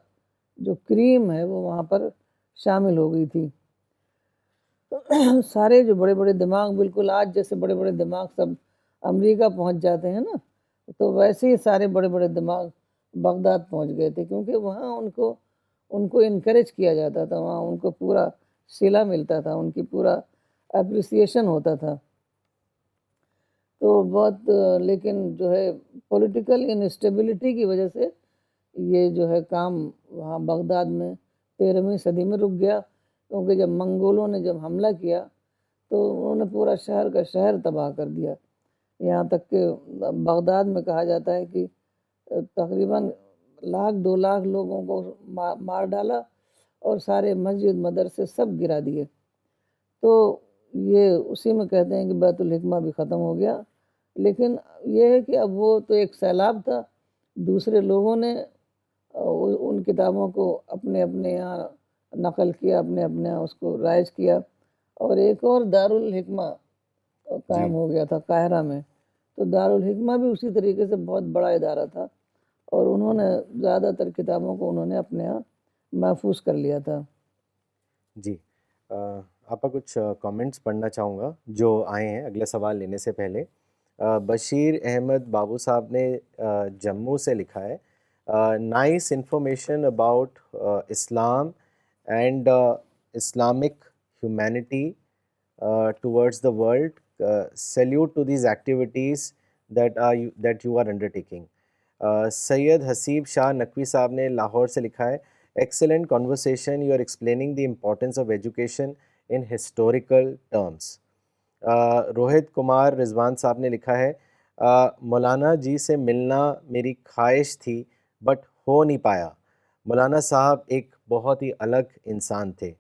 جو کریم ہے وہ وہاں پر شامل ہو گئی تھی. سارے جو بڑے بڑے دماغ، بالکل آج جیسے بڑے بڑے دماغ سب امریکہ پہنچ جاتے ہیں نا، تو ویسے ہی سارے بڑے بڑے دماغ بغداد پہنچ گئے تھے. کیونکہ وہاں ان کو انکریج کیا جاتا تھا، وہاں ان کو پورا صلہ ملتا تھا، ان کی پورا اپریسیشن ہوتا تھا. تو بہت لیکن جو ہے پولیٹیکل انسٹیبلٹی کی وجہ سے یہ جو ہے کام وہاں بغداد میں 13ویں صدی میں رک گیا. کیونکہ جب منگولوں نے جب حملہ کیا تو انہوں نے پورا شہر کا شہر تباہ کر دیا. یہاں تک کہ بغداد میں کہا جاتا ہے کہ تقریباً 1,00,000 2,00,000 لوگوں کو مار ڈالا اور سارے مسجد مدرسے سب گرا دیے. تو یہ اسی میں کہتے ہیں کہ بیت الحکمہ بھی ختم ہو گیا. لیکن یہ ہے کہ اب وہ تو ایک سیلاب تھا، دوسرے لوگوں نے ان کتابوں کو اپنے اپنے یہاں نقل کیا، اپنے اپنے یہاں اس کو رائج کیا. اور ایک اور دارالحکمہ قائم جی ہو گیا تھا قاہرہ میں. تو دارالحکمہ بھی اسی طریقے سے بہت بڑا ادارہ تھا، اور انہوں نے زیادہ تر کتابوں کو انہوں نے اپنے یہاں محفوظ کر لیا تھا. جی آپ کا کچھ کامنٹس پڑھنا چاہوں گا جو آئے ہیں اگلا سوال لینے سے پہلے. بشیر احمد بابو صاحب نے جموں سے لکھا ہے، nice information about Islam and Islamic humanity towards the world. Salute to these activities that you are undertaking. Syed Haseeb Shah Naqvi صاحب نے لاہور سے لکھا ہے، excellent conversation, you are explaining the importance of education in historical terms. Rohit Kumar رضوان صاحب نے لکھا ہے، مولانا جی سے ملنا میری خواہش تھی بٹ ہو نہیں پایا. مولانا صاحب ایک بہت ہی الگ انسان تھے.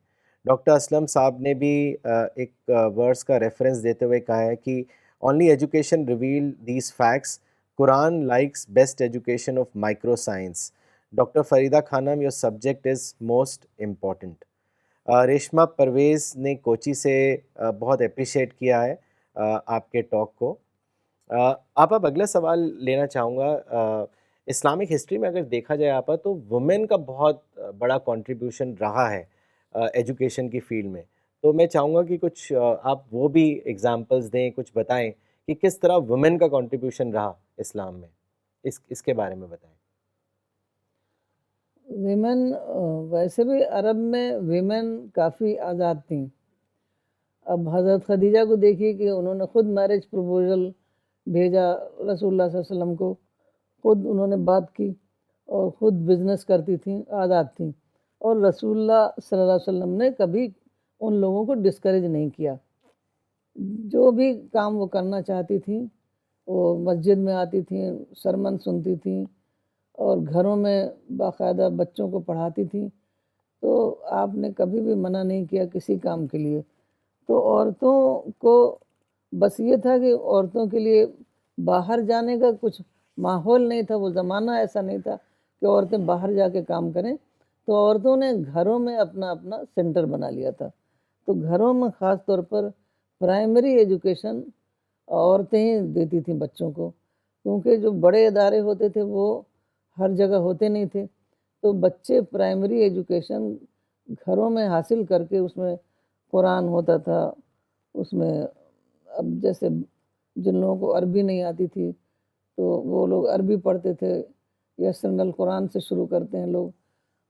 ڈاکٹر اسلم صاحب نے بھی ایک ورس کا ریفرنس دیتے ہوئے کہا ہے کہ only education reveal these facts. Quran likes best education of micro science. Doctor Farida Khanum your subject is most important. Reshma Pervez نے کوچی سے بہت اپریشیٹ کیا ہے آپ کے ٹاک کو. آپ اب اگلا سوال لینا چاہوں گا. اسلامک ہسٹری میں اگر دیکھا جائے آپ تو وومن کا بہت بڑا کنٹریبیوشن رہا ہے ایجوکیشن کی فیلڈ میں. تو میں چاہوں گا کہ کچھ آپ وہ بھی ایگزامپلس دیں، کچھ بتائیں کہ کس طرح وومن کا کنٹریبیوشن رہا اسلام میں. اس کے بارے میں بتائیں. ویمن ویسے بھی عرب میں ویمن کافی آزاد تھیں. اب حضرت خدیجہ کو دیکھیے کہ انہوں نے خود میرج پروپوزل بھیجا رسول اللہ صلی اللہ علیہ وسلم کو، خود انہوں نے بات کی اور خود بزنس کرتی تھیں، آزاد تھیں. اور رسول اللہ صلی اللہ علیہ وسلم نے کبھی ان لوگوں کو ڈسکریج نہیں کیا. جو بھی کام وہ کرنا چاہتی تھیں وہ مسجد میں آتی تھیں، سرمن سنتی تھیں اور گھروں میں باقاعدہ بچوں کو پڑھاتی تھیں. تو آپ نے کبھی بھی منع نہیں کیا کسی کام کے لیے. تو عورتوں کو بس یہ تھا کہ عورتوں کے لیے باہر جانے کا کچھ ماحول نہیں تھا، وہ زمانہ ایسا نہیں تھا کہ عورتیں باہر جا کے کام کریں. تو عورتوں نے گھروں میں اپنا اپنا سینٹر بنا لیا تھا. تو گھروں میں خاص طور پر پرائمری ایجوکیشن عورتیں ہی دیتی تھیں بچوں کو، کیونکہ جو بڑے ادارے ہوتے تھے وہ ہر جگہ ہوتے نہیں تھے. تو بچے پرائمری ایجوکیشن گھروں میں حاصل کر کے اس میں قرآن ہوتا تھا. اس میں اب جیسے جن لوگوں کو عربی نہیں آتی تھی تو وہ لوگ عربی پڑھتے تھے، یسرن القرآن سے شروع کرتے ہیں لوگ.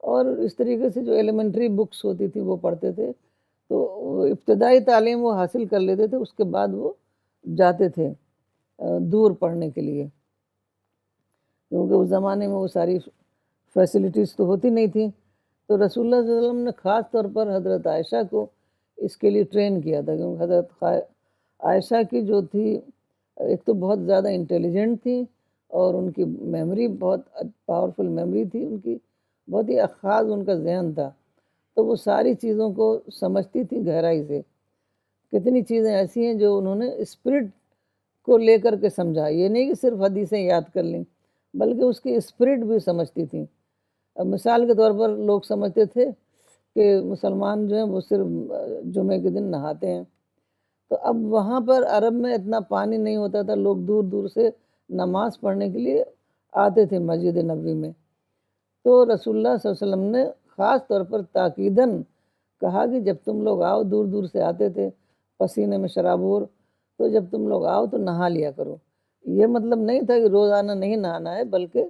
اور اس طریقے سے جو ایلیمنٹری بکس ہوتی تھی وہ پڑھتے تھے. تو وہ ابتدائی تعلیم وہ حاصل کر لیتے تھے، اس کے بعد وہ جاتے تھے دور پڑھنے کے لیے، کیونکہ اس زمانے میں وہ ساری فیسلٹیز تو ہوتی نہیں تھیں. تو رسول اللہ صلی اللہ علیہ وسلم نے خاص طور پر حضرت عائشہ کو اس کے لیے ٹرین کیا تھا، کیونکہ حضرت عائشہ کی جو تھی ایک تو بہت زیادہ انٹیلیجنٹ تھی اور ان کی میموری بہت پاورفل میموری تھی، ان کی بہت ہی اخاذ ان کا ذہن تھا. تو وہ ساری چیزوں کو سمجھتی تھی گہرائی سے. کتنی چیزیں ایسی ہیں جو انہوں نے اسپرٹ کو لے کر کے سمجھا، یہ نہیں کہ صرف حدیثیں یاد کر لیں بلکہ اس کی اسپرٹ بھی سمجھتی تھیں. اب مثال کے طور پر لوگ سمجھتے تھے کہ مسلمان جو ہیں وہ صرف جمعے کے دن نہاتے ہیں. تو اب وہاں پر عرب میں اتنا پانی نہیں ہوتا تھا، لوگ دور دور سے نماز پڑھنے کے لیے آتے تھے مسجد نبوی میں. تو رسول اللہ صلی اللہ علیہ وسلم نے خاص طور پر تاکیداً کہا کہ جب تم لوگ آؤ، دور دور سے آتے تھے پسینے میں شرابور، تو جب تم لوگ آؤ تو نہا لیا کرو. یہ مطلب نہیں تھا کہ روزانہ نہیں نہانا ہے، بلکہ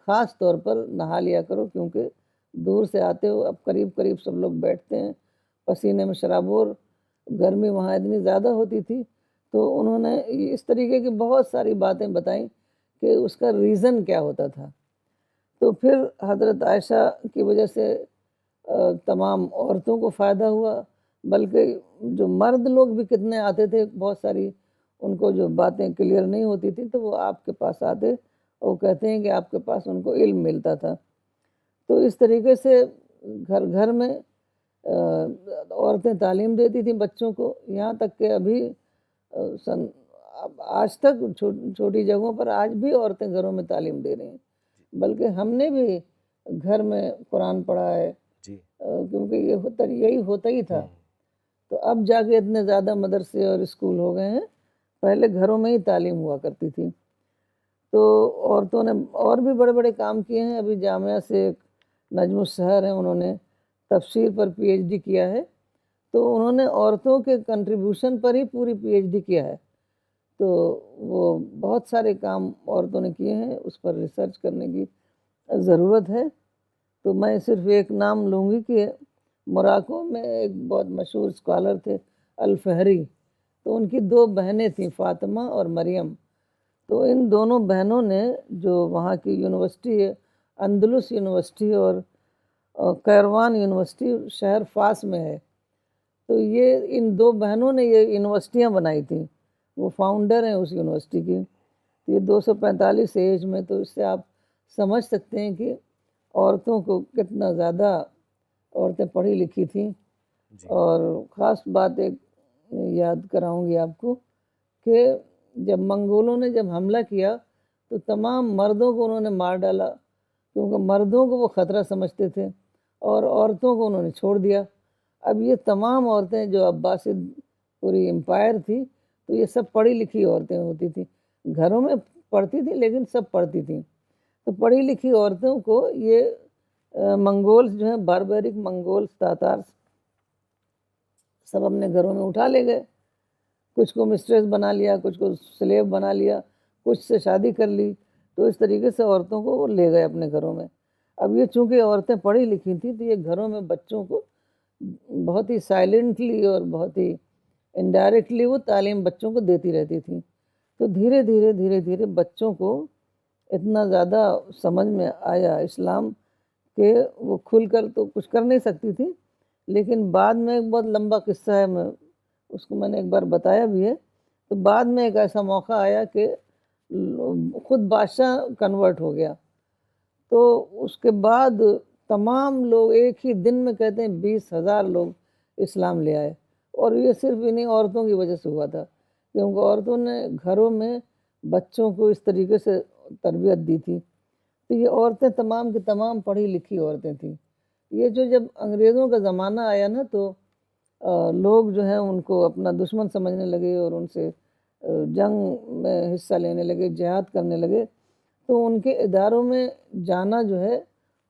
خاص طور پر نہا لیا کرو، کیونکہ دور سے آتے ہو. اب قریب قریب سب لوگ بیٹھتے ہیں پسینے میں شرابور، گرمی وہاں اتنی زیادہ ہوتی تھی. تو انہوں نے اس طریقے کی بہت ساری باتیں بتائیں کہ اس کا ریزن کیا ہوتا تھا. تو پھر حضرت عائشہ کی وجہ سے تمام عورتوں کو فائدہ ہوا، بلکہ جو مرد لوگ بھی کتنے آتے تھے، بہت ساری ان کو جو باتیں کلیئر نہیں ہوتی تھیں تو وہ آپ کے پاس آتے اور کہتے ہیں کہ آپ کے پاس ان کو علم ملتا تھا. تو اس طریقے سے گھر گھر میں عورتیں تعلیم دیتی تھیں بچوں کو، یہاں تک کہ ابھی آج تک چھوٹی جگہوں پر آج بھی عورتیں گھروں میں تعلیم دے رہی ہیں، بلکہ ہم نے بھی گھر میں قرآن پڑھا ہے، جی کیونکہ یہی ہوتا ہی تھا۔ تو اب جا کے اتنے زیادہ مدرسے اور اسکول ہو گئے ہیں، پہلے گھروں میں ہی تعلیم ہوا کرتی تھی۔ تو عورتوں نے اور بھی بڑے بڑے کام کیے ہیں، ابھی جامعہ سے ایک نجم السحر ہیں، انہوں نے تفسیر پر پی ایچ ڈی کیا ہے، تو انہوں نے عورتوں کے کنٹریبیوشن پر ہی پوری پی ایچ ڈی کیا ہے۔ تو وہ بہت سارے کام عورتوں نے کیے ہیں، اس پر ریسرچ کرنے کی ضرورت ہے۔ تو میں صرف ایک نام لوں گی کہ موراکو میں ایک بہت مشہور اسکالر تھے الفہری، تو ان کی 2 بہنیں تھیں، فاطمہ اور مریم۔ تو ان دونوں بہنوں نے جو وہاں کی یونیورسٹی ہے، اندلس یونیورسٹی اور قیروان یونیورسٹی شہر فاس میں ہے، تو یہ ان 2 بہنوں نے یہ یونیورسٹیاں بنائی تھیں، وہ فاؤنڈر ہیں اس یونیورسٹی کی۔ یہ 245 ایج میں، تو اس سے آپ سمجھ سکتے ہیں کہ عورتوں کو کتنا زیادہ عورتیں پڑھی لکھی تھیں۔ اور خاص بات ایک یاد کراؤں گی آپ کو کہ جب منگولوں نے جب حملہ کیا تو تمام مردوں کو انہوں نے مار ڈالا، کیونکہ مردوں کو وہ خطرہ سمجھتے تھے، اور عورتوں کو انہوں نے چھوڑ دیا۔ اب یہ تمام عورتیں جو عباسد پوری امپائر تھی، تو یہ سب پڑھی لکھی عورتیں ہوتی تھیں، گھروں میں پڑھتی تھیں لیکن سب پڑھتی تھیں۔ تو پڑھی لکھی عورتوں کو یہ منگولز جو ہیں، باربیرک منگولز، تاتارس، سب اپنے گھروں میں اٹھا لے گئے، کچھ کو مسٹریس بنا لیا، کچھ کو سلیو بنا لیا، کچھ سے شادی کر لی، تو اس طریقے سے عورتوں کو وہ لے گئے اپنے گھروں میں۔ اب یہ چونکہ عورتیں پڑھی لکھی تھیں، تو یہ گھروں میں بچوں کو بہت ہی سائلنٹلی اور بہت ہی انڈائریکٹلی وہ تعلیم بچوں کو دیتی رہتی تھیں۔ تو دھیرے دھیرے دھیرے دھیرے بچوں کو اتنا زیادہ سمجھ میں آیا اسلام کہ وہ کھل کر تو کچھ کر نہیں سکتی تھی، لیکن بعد میں ایک بہت لمبا قصہ ہے، اس کو میں نے ایک بار بتایا بھی ہے۔ تو بعد میں ایک ایسا موقع آیا کہ خود بادشاہ کنورٹ ہو گیا، تو اس کے بعد تمام لوگ ایک ہی دن میں کہتے ہیں 20,000 لوگ اسلام لے آئے، اور یہ صرف انہیں عورتوں کی وجہ سے ہوا تھا، کیونکہ عورتوں نے گھروں میں بچوں کو اس طریقے سے تربیت دی تھی۔ تو یہ عورتیں تمام کی تمام پڑھی لکھی عورتیں تھیں۔ یہ جب انگریزوں کا زمانہ آیا نا، تو لوگ جو ہیں ان کو اپنا دشمن سمجھنے لگے، اور ان سے جنگ میں حصہ لینے لگے، جہاد کرنے لگے، تو ان کے اداروں میں جانا جو ہے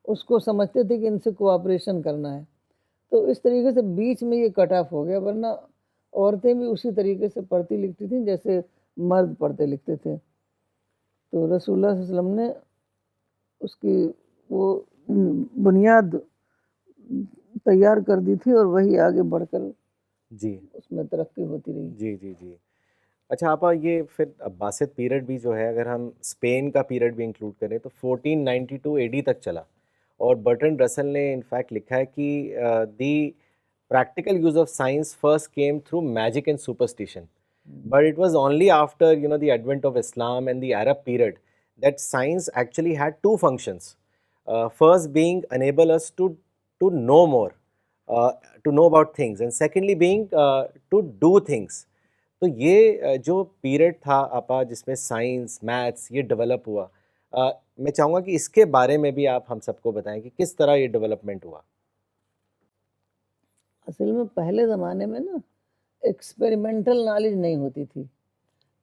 اس کو سمجھتے تھے کہ ان سے کوآپریشن کرنا ہے۔ تو اس طریقے سے بیچ میں یہ کٹ آف ہو گیا، ورنہ عورتیں بھی اسی طریقے سے پڑھتی لکھتی تھیں جیسے مرد پڑھتے لکھتے تھے۔ تو رسول اللہ صلی اللہ علیہ وسلم نے اس کی وہ بنیاد تیار کر دی تھی، اور وہی آگے بڑھ کر جی اس میں ترقی ہوتی رہی۔ جی جی جی اچھا آپا، یہ پھر عباسد پیریڈ بھی جو ہے، اگر ہم اسپین کا پیریڈ بھی انکلوڈ کریں تو 1492 AD تک چلا، اور برٹن رسل نے انفیکٹ لکھا ہے کہ دی practical use of science first came through magic and superstition, but it was only after the advent of Islam and the Arab period that science actually had 2 functions. First being enable us to know more, to know about things, and secondly being to do things. تو یہ جو period تھا آپا جس میں science maths یہ develop ہوا، میں چاہوں گا کہ اس کے بارے میں بھی آپ ہم سب کو بتائیں کہ کس طرح یہ ڈیولپمنٹ ہوا۔ اصل میں پہلے زمانے میں نا ایکسپیریمنٹل نالج نہیں ہوتی تھی،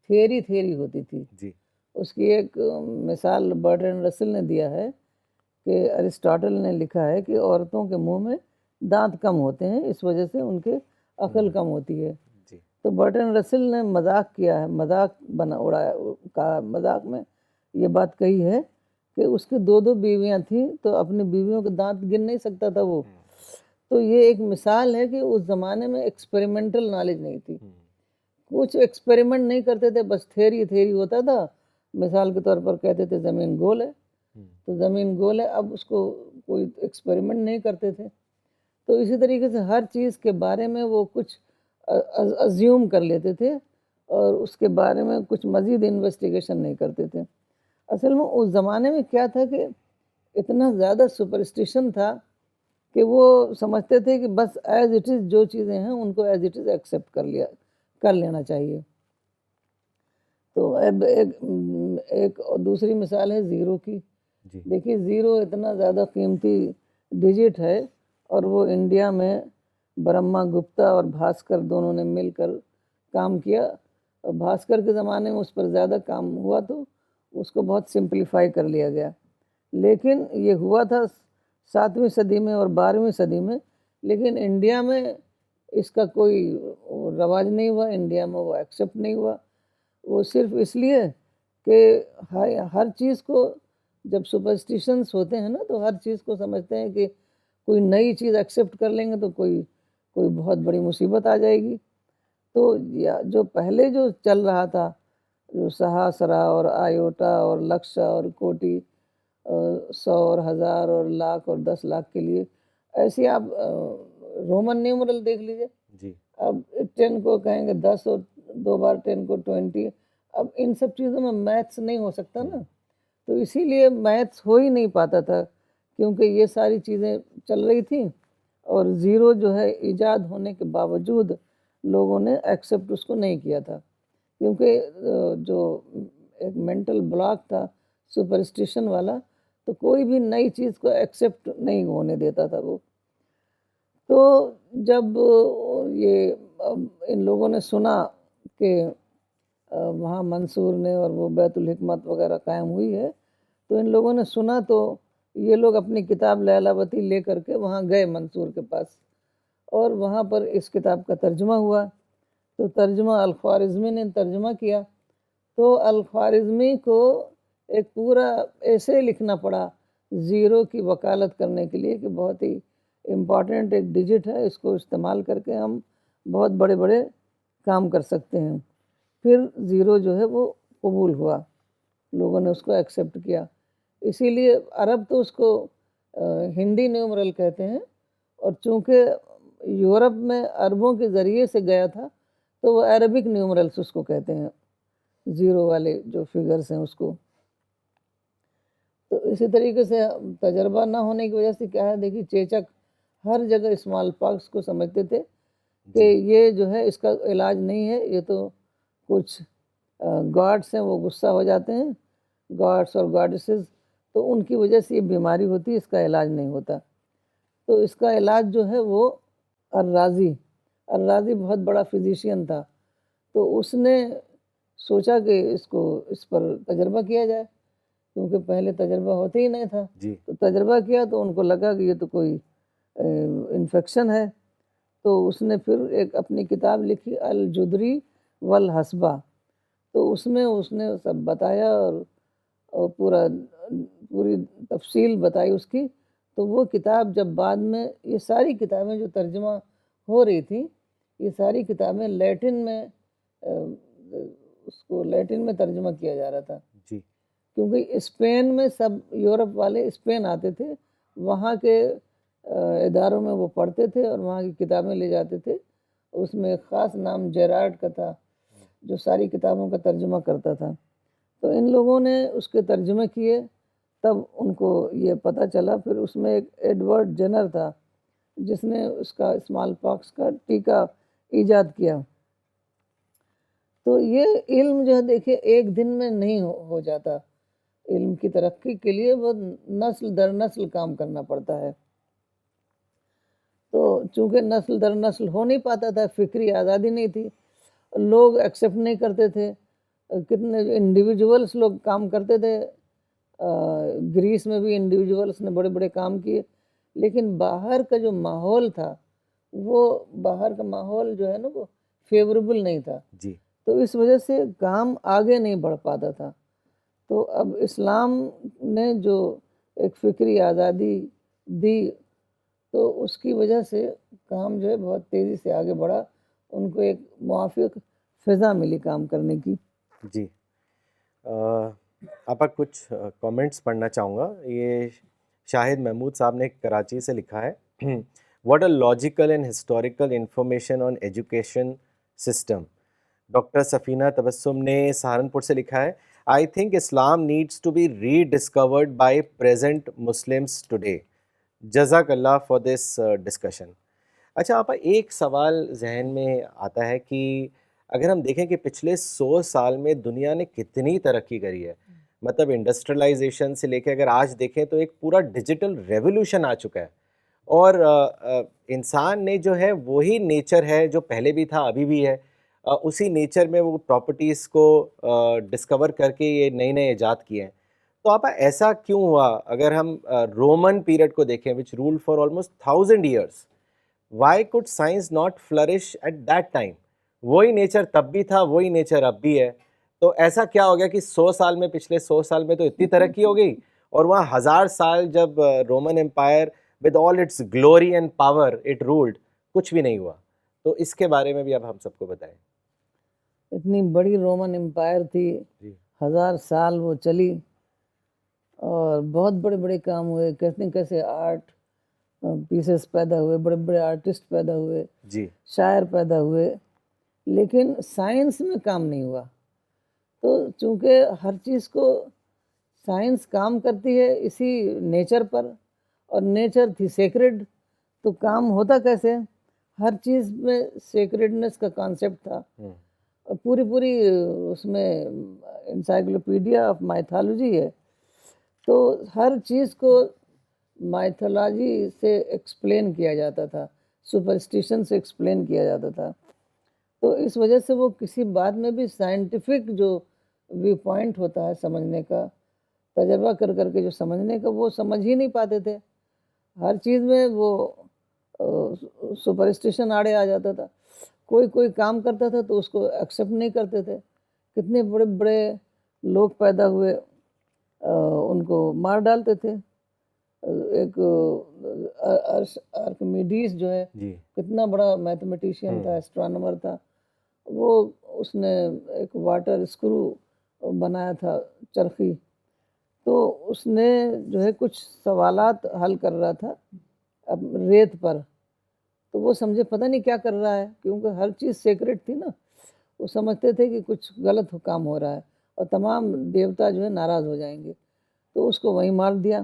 تھیوری ہوتی تھی۔ جی اس کی ایک مثال برٹن رسل نے دیا ہے کہ ارسطاٹل نے لکھا ہے کہ عورتوں کے منہ میں دانت کم ہوتے ہیں، اس وجہ سے ان کے عقل کم ہوتی ہے۔ جی تو برٹن رسل نے مذاق کیا ہے، مذاق میں یہ بات کہی ہے کہ اس کی 2 بیویاں تھیں، تو اپنی بیویوں کے دانت گن نہیں سکتا تھا وہ۔ تو یہ ایک مثال ہے کہ اس زمانے میں ایکسپیریمنٹل نالج نہیں تھی، کچھ ایکسپیریمنٹ نہیں کرتے تھے، بس تھیوری ہوتا تھا۔ مثال کے طور پر کہتے تھے زمین گول ہے، تو زمین گول ہے، اب اس کو کوئی ایکسپیریمنٹ نہیں کرتے تھے۔ تو اسی طریقے سے ہر چیز کے بارے میں وہ کچھ ازیوم کر لیتے تھے، اور اس کے بارے میں کچھ مزید انویسٹیگیشن نہیں کرتے تھے۔ اصل میں اس زمانے میں کیا تھا کہ اتنا زیادہ سپرسٹیشن تھا کہ وہ سمجھتے تھے کہ بس ایز اٹ از جو چیزیں ہیں ان کو ایز اٹ از ایکسیپٹ کر لینا چاہیے. تو اب ایک اور دوسری مثال ہے زیرو کی. جی دیکھیے زیرو اتنا زیادہ قیمتی ڈیجٹ ہے اور وہ انڈیا میں برہما گپتا اور بھاسکر دونوں نے مل کر کام کیا. اور بھاسکر کے زمانے میں اس پر زیادہ کام ہوا تو اس کو بہت سمپلیفائی کر لیا گیا. لیکن یہ ہوا تھا 7ویں صدی میں اور 12ویں صدی میں، لیکن انڈیا میں اس کا کوئی رواج نہیں ہوا، انڈیا میں وہ ایکسیپٹ نہیں ہوا. وہ صرف اس لیے کہ ہر چیز کو جب سپرسٹیشنس ہوتے ہیں نا تو ہر چیز کو سمجھتے ہیں کہ کوئی نئی چیز ایکسیپٹ کر لیں گے تو کوئی بہت بڑی مصیبت آ جائے گی. تو جو پہلے جو چل رہا تھا، جو سہاسرا اور آیوٹا اور لکشا اور کوٹی، 100 اور 1000 اور لاکھ اور 10 لاکھ کے لیے، ایسے آپ رومن نیومرل دیکھ لیجیے. جی اب 10 کو کہیں گے 10 اور 2 بار 10 کو 20. اب ان سب چیزوں میں میتھس نہیں ہو سکتا نا، تو اسی لیے میتھس ہو ہی نہیں پاتا تھا کیونکہ یہ ساری چیزیں چل رہی تھیں. اور زیرو جو ہے ایجاد ہونے کے باوجود لوگوں نے ایکسیپٹ اس کو نہیں کیا تھا، کیونکہ جو ایک مینٹل بلاک تھا سپرسٹیشن والا، تو کوئی بھی نئی چیز کو ایکسیپٹ نہیں ہونے دیتا تھا وہ. تو جب یہ ان لوگوں نے سنا کہ وہاں منصور نے اور وہ بیت الحکمت وغیرہ قائم ہوئی ہے، تو ان لوگوں نے سنا تو یہ لوگ اپنی کتاب لیلاوتی لے کر کے وہاں گئے منصور کے پاس، اور وہاں پر اس کتاب کا ترجمہ ہوا. تو ترجمہ الخوارزمی نے ترجمہ کیا. تو الخوارزمی کو ایک پورا ایسے لکھنا پڑا زیرو کی وکالت کرنے کے لیے کہ بہت ہی امپورٹنٹ ایک ڈیجٹ ہے، اس کو استعمال کر کے ہم بہت بڑے بڑے کام کر سکتے ہیں. پھر زیرو جو ہے وہ قبول ہوا، لوگوں نے اس کو ایکسیپٹ کیا. اسی لیے عرب تو اس کو ہندی نیومرل کہتے ہیں، اور چونکہ یورپ میں عربوں کے ذریعے سے گیا تھا تو وہ عربک نیومرلس اس کو کہتے ہیں، زیرو والے جو فگرز ہیں اس کو. تو اسی طریقے سے تجربہ نہ ہونے کی وجہ سے کیا ہے، دیکھیے چیچک ہر جگہ اسمال پاکس کو سمجھتے تھے کہ یہ جو ہے اس کا علاج نہیں ہے، یہ تو کچھ گاڈس ہیں وہ غصہ ہو جاتے ہیں، گاڈس اور گاڈسز، تو ان کی وجہ سے یہ بیماری ہوتی ہے، اس کا علاج نہیں ہوتا. تو اس کا علاج جو ہے وہ الرازی بہت بڑا فزیشین تھا. تو اس نے سوچا کہ اس پر تجربہ کیا جائے، کیونکہ پہلے تجربہ ہوتے ہی نہیں تھا. جی تو تجربہ کیا تو ان کو لگا کہ یہ تو کوئی انفیکشن ہے. تو اس نے پھر ایک اپنی کتاب لکھی الجدری والحسبہ. تو اس میں اس نے سب بتایا اور پوری تفصیل بتائی اس کی. تو وہ کتاب جب بعد میں یہ ساری کتابیں جو ترجمہ ہو رہی تھیں، یہ ساری کتابیں لیٹن میں اس کو لیٹن میں ترجمہ کیا جا رہا تھا، جی کیونکہ اسپین میں سب یورپ والے اسپین آتے تھے، وہاں کے اداروں میں وہ پڑھتے تھے اور وہاں کی کتابیں لے جاتے تھے. اس میں ایک خاص نام جیراڈ کا تھا جو ساری کتابوں کا ترجمہ کرتا تھا. تو ان لوگوں نے اس کے ترجمے کیے، تب ان کو یہ پتہ چلا. پھر اس میں ایک ایڈورڈ جنر تھا جس نے اس کا اسمال پاکس کا ٹیکہ ایجاد کیا. تو یہ علم جو ہے دیکھیے ایک دن میں نہیں ہو جاتا، علم کی ترقی کے لیے وہ نسل در نسل کام کرنا پڑتا ہے. تو چونکہ نسل در نسل ہو نہیں پاتا تھا، فکری آزادی نہیں تھی، لوگ ایکسیپٹ نہیں کرتے تھے. کتنے انڈیویجولس لوگ کام کرتے تھے، گریس میں بھی انڈیویجولس نے بڑے بڑے کام کیے، لیکن باہر کا جو ماحول تھا، وہ باہر کا ماحول جو ہے نا وہ فیوریبل نہیں تھا. جی تو اس وجہ سے کام آگے نہیں بڑھ پاتا تھا. تو اب اسلام نے جو ایک فکری آزادی دی تو اس کی وجہ سے کام جو ہے بہت تیزی سے آگے بڑھا، ان کو ایک موافق فضا ملی کام کرنے کی. جی آپ کچھ کامنٹس پڑھنا چاہوں گا. یہ شاہد محمود صاحب نے کراچی سے لکھا ہے، what a logical and historical information on education system. Doctor Safina Tabassum نے سہارنپور سے لکھا ہے، I think Islam needs to be rediscovered by present Muslims today. جزاک اللہ فار دس ڈسکشن. اچھا آپا، ایک سوال ذہن میں آتا ہے کہ اگر ہم دیکھیں کہ پچھلے 100 سال میں دنیا نے کتنی ترقی کری ہے، مطلب انڈسٹریلائزیشن سے لے کے اگر آج دیکھیں تو ایک پورا ڈیجیٹل ریولوشن آ چکا ہے، اور انسان نے جو ہے وہی نیچر ہے جو پہلے بھی تھا ابھی بھی ہے، اسی نیچر میں وہ پراپرٹیز کو ڈسکور کر کے یہ نئے نئے ایجاد کیے ہیں. تو آپا ایسا کیوں ہوا؟ اگر ہم رومن پیریڈ کو دیکھیں which rule for almost 1000 years، why could science not flourish at that time؟ وہی نیچر تب بھی تھا، وہی نیچر اب بھی ہے، تو ایسا کیا ہو گیا کہ 100 سال میں، پچھلے 100 سال میں تو اتنی ترقی ہو گئی، اور وہاں 1000 سال جب Roman empire with all its glory and power it ruled, کچھ بھی نہیں ہوا؟ تو اس کے بارے میں بھی اب ہم سب کو بتائیں. اتنی بڑی رومن امپائر تھی، جی 1000 سال وہ چلی، اور بہت بڑے بڑے کام ہوئے، کیسے کیسے آرٹ پیسز پیدا ہوئے، بڑے بڑے آرٹسٹ پیدا ہوئے، جی شاعر پیدا ہوئے، لیکن سائنس میں کام نہیں ہوا. تو چونکہ ہر چیز کو سائنس کام کرتی ہے اسی نیچر پر، اور نیچر تھی سیکرڈ، تو کام ہوتا کیسے؟ ہر چیز میں سیکرڈنس کا کانسیپٹ تھا. اور پوری اس میں انسائکلوپیڈیا آف مائتھالوجی ہے، تو ہر چیز کو مائتھولوجی سے ایکسپلین کیا جاتا تھا، سپرسٹیشن سے ایکسپلین کیا جاتا تھا. تو اس وجہ سے وہ کسی بات میں بھی سائنٹیفک جو ویو پوائنٹ ہوتا ہے سمجھنے کا، تجربہ کر کر کے جو سمجھنے کا، وہ سمجھ ہی نہیں پاتے تھے. ہر چیز میں وہ سپرسٹیشن آڑے آ جاتا تھا. کوئی کام کرتا تھا تو اس کو ایکسیپٹ نہیں کرتے تھے. کتنے بڑے بڑے لوگ پیدا ہوئے، ان کو مار ڈالتے تھے. ایک آرکمیڈیز جو ہے، جی کتنا بڑا میتھمیٹیشین تھا، اسٹرانومر تھا. وہ اس نے ایک واٹر اسکرو بنایا تھا، چرخی. تو اس نے جو ہے کچھ سوالات حل کر رہا تھا اب ریت پر، تو وہ سمجھے پتہ نہیں کیا کر رہا ہے، کیونکہ ہر چیز سیکرٹ تھی نا. وہ سمجھتے تھے کہ کچھ غلط کام ہو رہا ہے اور تمام دیوتا جو ہے ناراض ہو جائیں گے، تو اس کو وہیں مار دیا.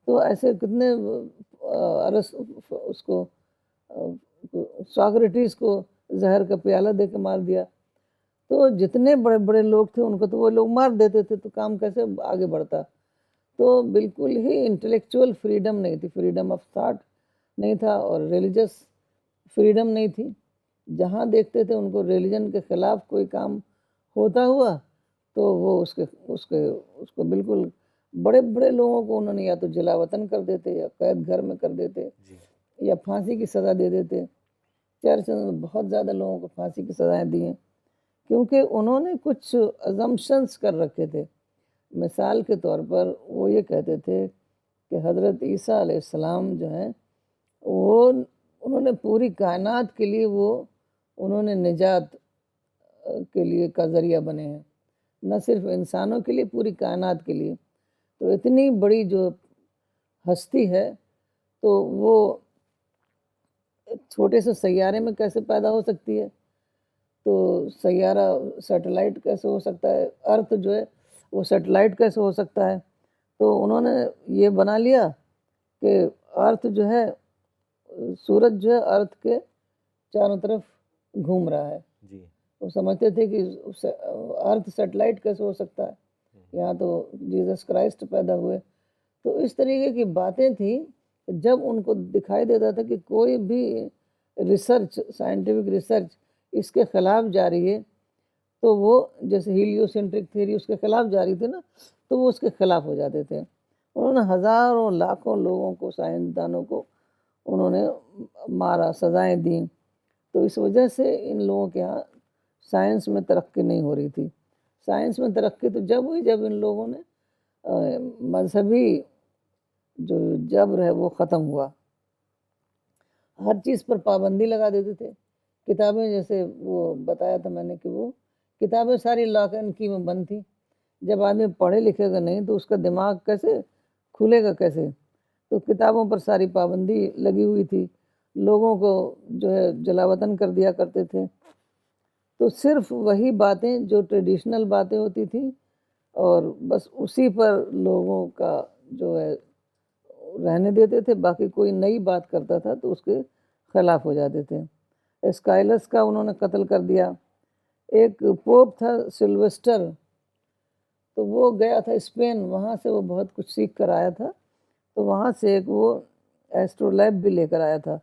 تو ایسے کتنے اس کو ساکریٹیز کو زہر کا پیالہ دے کے مار دیا. تو جتنے بڑے بڑے لوگ تھے ان کو تو وہ لوگ مار دیتے تھے، تو کام کیسے آگے بڑھتا؟ تو بالکل ہی انٹلیکچوئل فریڈم نہیں تھی، فریڈم آف تھاٹ نہیں تھا، اور ریلیجس فریڈم نہیں تھی. جہاں دیکھتے تھے ان کو ریلیجن کے خلاف کوئی کام ہوتا ہوا تو وہ اس کو بالکل بڑے بڑے لوگوں کو انہوں نے یا تو جلا وطن کر دیتے، یا قید گھر میں کر دیتے، یا پھانسی کی سزا دے دیتے. چرچ نے بہت زیادہ لوگوں کو پھانسی کی سزائیں دی ہیں، کیونکہ انہوں نے کچھ ازمپشنس کر رکھے تھے. مثال کے طور پر وہ یہ کہتے تھے کہ حضرت عیسیٰ علیہ السلام جو ہیں، وہ انہوں نے پوری کائنات کے لیے انہوں نے نجات کے لیے کا ذریعہ بنے ہیں، نہ صرف انسانوں کے لیے، پوری کائنات کے لیے. تو اتنی بڑی جو ہستی ہے، تو وہ چھوٹے سے سیارے میں کیسے پیدا ہو سکتی ہے؟ تو سیارہ سیٹلائٹ کیسے ہو سکتا ہے؟ ارتھ جو ہے وہ سیٹلائٹ کیسے ہو سکتا ہے؟ تو انہوں نے یہ بنا لیا کہ ارتھ جو ہے، سورج جو ہے ارتھ کے چاروں طرف گھوم رہا ہے. جی وہ سمجھتے تھے کہ ارتھ سیٹلائٹ کیسے ہو سکتا ہے؟ یہاں تو جیزس کرائسٹ پیدا ہوئے. تو اس طریقے کی باتیں تھیں. جب ان کو دکھائی دیتا تھا کہ کوئی بھی ریسرچ، سائنٹیفک ریسرچ اس کے خلاف جاری ہے، تو وہ جیسے ہیلیو سینٹرک تھیوری اس کے خلاف جاری تھی نا، تو وہ اس کے خلاف ہو جاتے تھے. انہوں نے ہزاروں لاکھوں لوگوں کو، سائنسدانوں کو انہوں نے مارا، سزائیں دیں. تو اس وجہ سے ان لوگوں کے ہاں سائنس میں ترقی نہیں ہو رہی تھی. سائنس میں ترقی تو جب ہوئی جب ان لوگوں نے مذہبی جو جبر ہے وہ ختم ہوا. ہر چیز پر پابندی لگا دیتے تھے. کتابیں جیسے وہ بتایا تھا میں نے کہ وہ کتابیں ساری لاک اینڈ کی میں بند تھیں. جب آدمی پڑھے لکھے گا نہیں تو اس کا دماغ کیسے کھلے گا کیسے؟ تو کتابوں پر ساری پابندی لگی ہوئی تھی. لوگوں کو جو ہے جلا وطن کر دیا کرتے تھے. تو صرف وہی باتیں جو ٹریڈیشنل باتیں ہوتی تھیں، اور بس اسی پر لوگوں کا جو ہے رہنے دیتے تھے، باقی کوئی نئی بات کرتا تھا تو اس کے خلاف ہو جاتے تھے۔ اسکائلس کا انہوں نے قتل کر دیا۔ ایک پوپ تھا سلویسٹر، تو وہ گیا تھا اسپین، وہاں سے وہ بہت کچھ سیکھ کر آیا تھا، تو وہاں سے ایک وہ ایسٹرولیب بھی لے کر آیا تھا،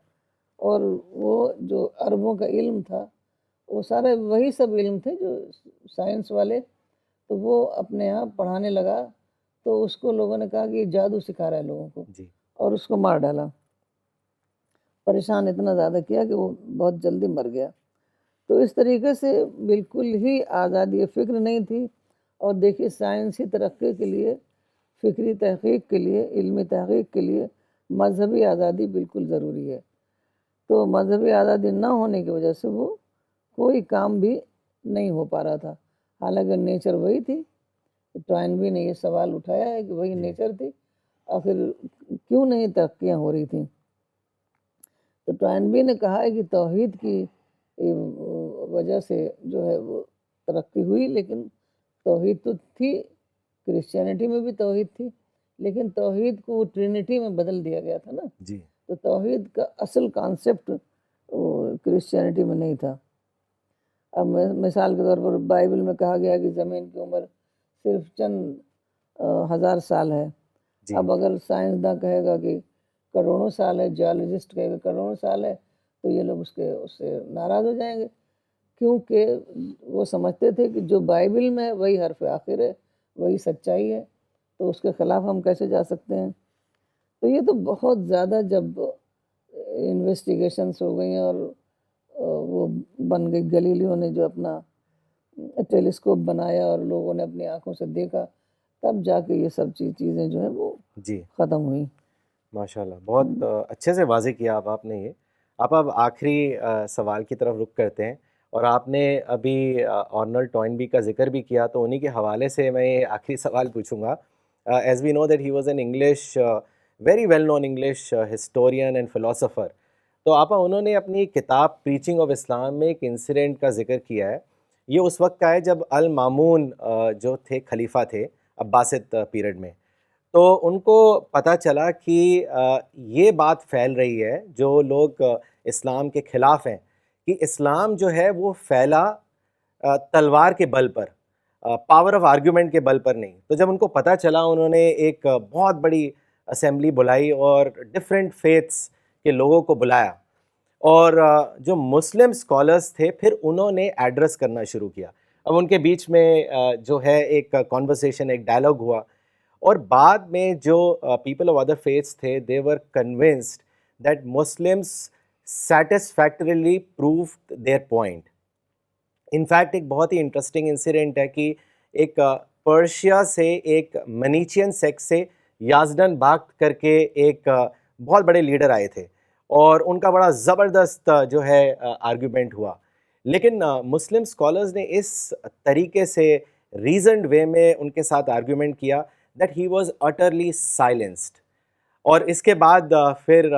اور وہ جو عربوں کا علم تھا وہ سارے وہی سب علم تھے جو سائنس والے، تو وہ اپنے یہاں پڑھانے لگا، تو اس کو لوگوں نے کہا کہ یہ جادو سکھا رہا ہے لوگوں کو، جی اور اس کو مار ڈالا۔ پریشان اتنا زیادہ کیا کہ وہ بہت جلدی مر گیا۔ تو اس طریقے سے بالکل ہی آزادی فکر نہیں تھی۔ اور دیکھیے سائنسی ترقی کے لیے، فکری تحقیق کے لیے، علمی تحقیق کے لیے مذہبی آزادی بالکل ضروری ہے۔ تو مذہبی آزادی نہ ہونے کی وجہ سے وہ کوئی کام بھی نہیں ہو پا رہا تھا، حالانکہ نیچر وہی تھی۔ ٹوائنبی نے یہ سوال اٹھایا ہے کہ وہی نیچر تھی، آخر کیوں نہیں ترقیاں ہو رہی تھیں؟ تو ٹوائنبی نے کہا ہے کہ توحید کی وجہ سے جو ہے وہ ترقی ہوئی، لیکن توحید تو تھی، کرسچینٹی میں بھی توحید تھی، لیکن توحید کو وہ ٹرینٹی میں بدل دیا گیا تھا نا، جی تو توحید کا اصل کانسیپٹ کرسچینٹی میں نہیں تھا۔ اب مثال کے طور پر بائبل میں کہا گیا کہ زمین کی عمر صرف چند ہزار سال ہے۔ جی اب اگر سائنسداں کہے گا کہ کروڑوں سال ہے، جیولوجسٹ کہے گا کروڑوں سال ہے، تو یہ لوگ اس سے ناراض ہو جائیں گے، کیونکہ وہ سمجھتے تھے کہ جو بائبل میں ہے وہی حرف آخر ہے، وہی سچائی ہے، تو اس کے خلاف ہم کیسے جا سکتے ہیں؟ تو یہ تو بہت زیادہ جب انویسٹیگیشنس ہو گئی ہیں، اور وہ بن گئی، گلیلیو نے جو اپنا ٹیلیسکوپ بنایا اور لوگوں نے اپنی آنکھوں سے دیکھا، تب جا کے یہ سب چیزیں جو ہیں وہ جی ختم ہوئیں۔ ماشاءاللہ، بہت اچھے سے واضح کیا آپ نے یہ۔ آپ اب آخری سوال کی طرف رخ کرتے ہیں، اور آپ نے ابھی آرنلڈ ٹوائنبی کا ذکر بھی کیا، تو انہی کے حوالے سے میں یہ آخری سوال پوچھوں گا۔ As we know that he was an English very well known English historian and philosopher, تو آپا انہوں نے اپنی کتاب پریچنگ آف اسلام میں ایک انسیڈنٹ کا ذکر کیا ہے۔ یہ اس وقت کا ہے جب المامون جو تھے خلیفہ تھے عباسد پیریڈ میں، تو ان کو پتہ چلا کہ یہ بات پھیل رہی ہے، جو لوگ اسلام کے خلاف ہیں، کہ اسلام جو ہے وہ پھیلا تلوار کے بل پر، پاور آف آرگیومنٹ کے بل پر نہیں۔ تو جب ان کو پتہ چلا، انہوں نے ایک بہت بڑی اسمبلی بلائی اور ڈفرینٹ فیتھس کے لوگوں کو بلایا، اور جو مسلم اسکالرس تھے پھر انہوں نے ایڈریس کرنا شروع کیا۔ اب ان کے بیچ میں جو ہے ایک کانورسیشن، ایک ڈائلاگ ہوا، اور بعد میں جو پیپل آف ادر فیتھس تھے they were convinced that Muslims satisfactorily proved their point. In fact ایک بہت ہی انٹرسٹنگ انسیڈنٹ ہے کہ ایک پرشیا سے ایک منیچین سیکٹ سے یازڈن باخت کر کے ایک بہت بڑے لیڈر آئے تھے، اور ان کا بڑا زبردست جو ہے آرگیومنٹ ہوا، لیکن مسلم اسکالرز نے اس طریقے سے ریزنڈ وے میں ان کے ساتھ آرگیومنٹ کیا دیٹ ہی واز اٹرلی سائلنسڈ۔ اور اس کے بعد پھر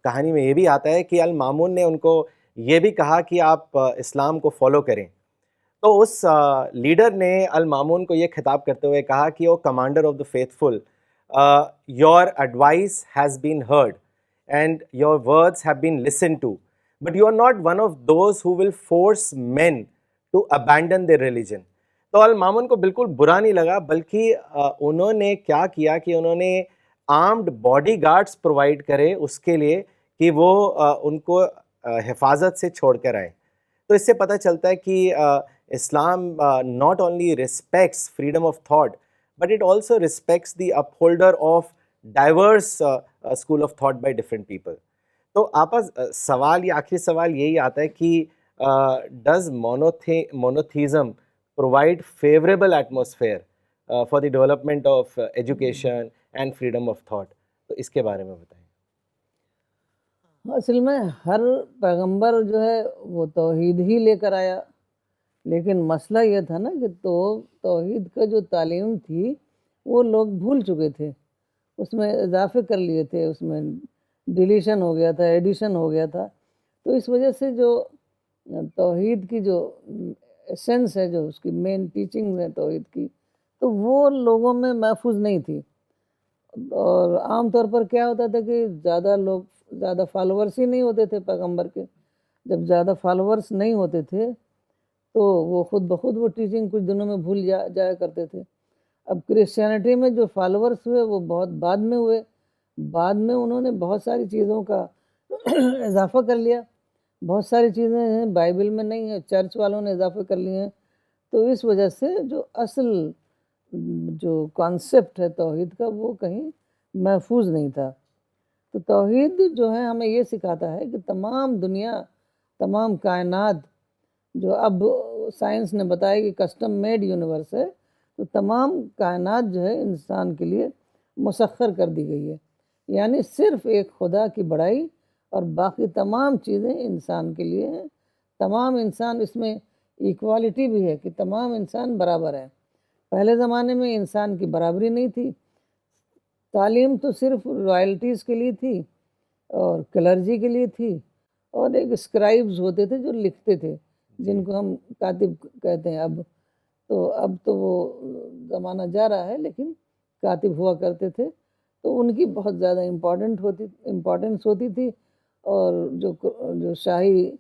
کہانی میں یہ بھی آتا ہے کہ المامون نے ان کو یہ بھی کہا کہ آپ اسلام کو فالو کریں، تو اس لیڈر نے المامون کو یہ خطاب کرتے ہوئے کہا کہ O commander of the faithful, your advice has been heard and your words have been listen to, but you are not one of those who will force men to abandon their religion. تو Al Mamun کو بالکل برا نہیں لگا، بلکہ انہوں نے کیا کیا کہ انہوں نے آرمڈ باڈی گارڈز پرووائڈ کرے اس کے لیے کہ وہ ان کو حفاظت سے چھوڑ کر آئیں۔ تو اس سے پتہ چلتا ہے کہ اسلام not only respects freedom of thought, but it also respects the upholder of diverse school of thought by different people. تو آپا سوال، یہ آخری سوال یہی آتا ہے کہ does monotheism provide favorable atmosphere for the development of education and freedom of thought؟ تو اس کے بارے میں بتائیں۔ اصل میں ہر پیغمبر جو ہے وہ توحید ہی لے کر آیا، لیکن مسئلہ یہ تھا نا کہ توحید کا جو تعلیم تھی وہ لوگ بھول چکے تھے، اس میں اضافے کر لیے تھے، اس میں ڈیلیشن ہو گیا تھا، ایڈیشن ہو گیا تھا۔ تو اس وجہ سے جو توحید کی جو ایسنس ہے، جو اس کی مین ٹیچنگ ہے توحید کی، تو وہ لوگوں میں محفوظ نہیں تھی، اور عام طور پر کیا ہوتا تھا کہ زیادہ فالوورس ہی نہیں ہوتے تھے پیغمبر کے. جب زیادہ فالوورس نہیں ہوتے تھے تو وہ خود بخود وہ ٹیچنگ کچھ دنوں میں بھول جایا کرتے تھے. اب کرسچینٹی میں جو فالوورس ہوئے وہ بہت بعد میں ہوئے. بعد میں انہوں نے بہت ساری چیزوں کا اضافہ کر لیا. بہت ساری چیزیں ہیں بائبل میں نہیں ہیں، چرچ والوں نے اضافہ کر لیے ہیں. تو اس وجہ سے جو اصل جو کانسیپٹ ہے توحید کا وہ کہیں محفوظ نہیں تھا. تو توحید جو ہے ہمیں یہ سکھاتا ہے کہ تمام دنیا، تمام کائنات جو اب سائنس نے بتایا کہ کسٹم میڈ یونیورس ہے، تو تمام کائنات جو ہے انسان کے لیے مسخر کر دی گئی ہے. یعنی صرف ایک خدا کی بڑائی اور باقی تمام چیزیں انسان کے لیے ہیں. تمام انسان، اس میں ایکوالٹی بھی ہے کہ تمام انسان برابر ہیں. پہلے زمانے میں انسان کی برابری نہیں تھی. تعلیم تو صرف رائلٹیز کے لیے تھی اور کلرجی کے لیے تھی، اور ایک اسکرائبز ہوتے تھے جو لکھتے تھے جن کو ہم کاتب کہتے ہیں. اب تو وہ زمانہ جا رہا ہے، لیکن کاتب ہوا کرتے تھے تو ان کی بہت زیادہ امپورٹنس ہوتی تھی. اور جو شاہی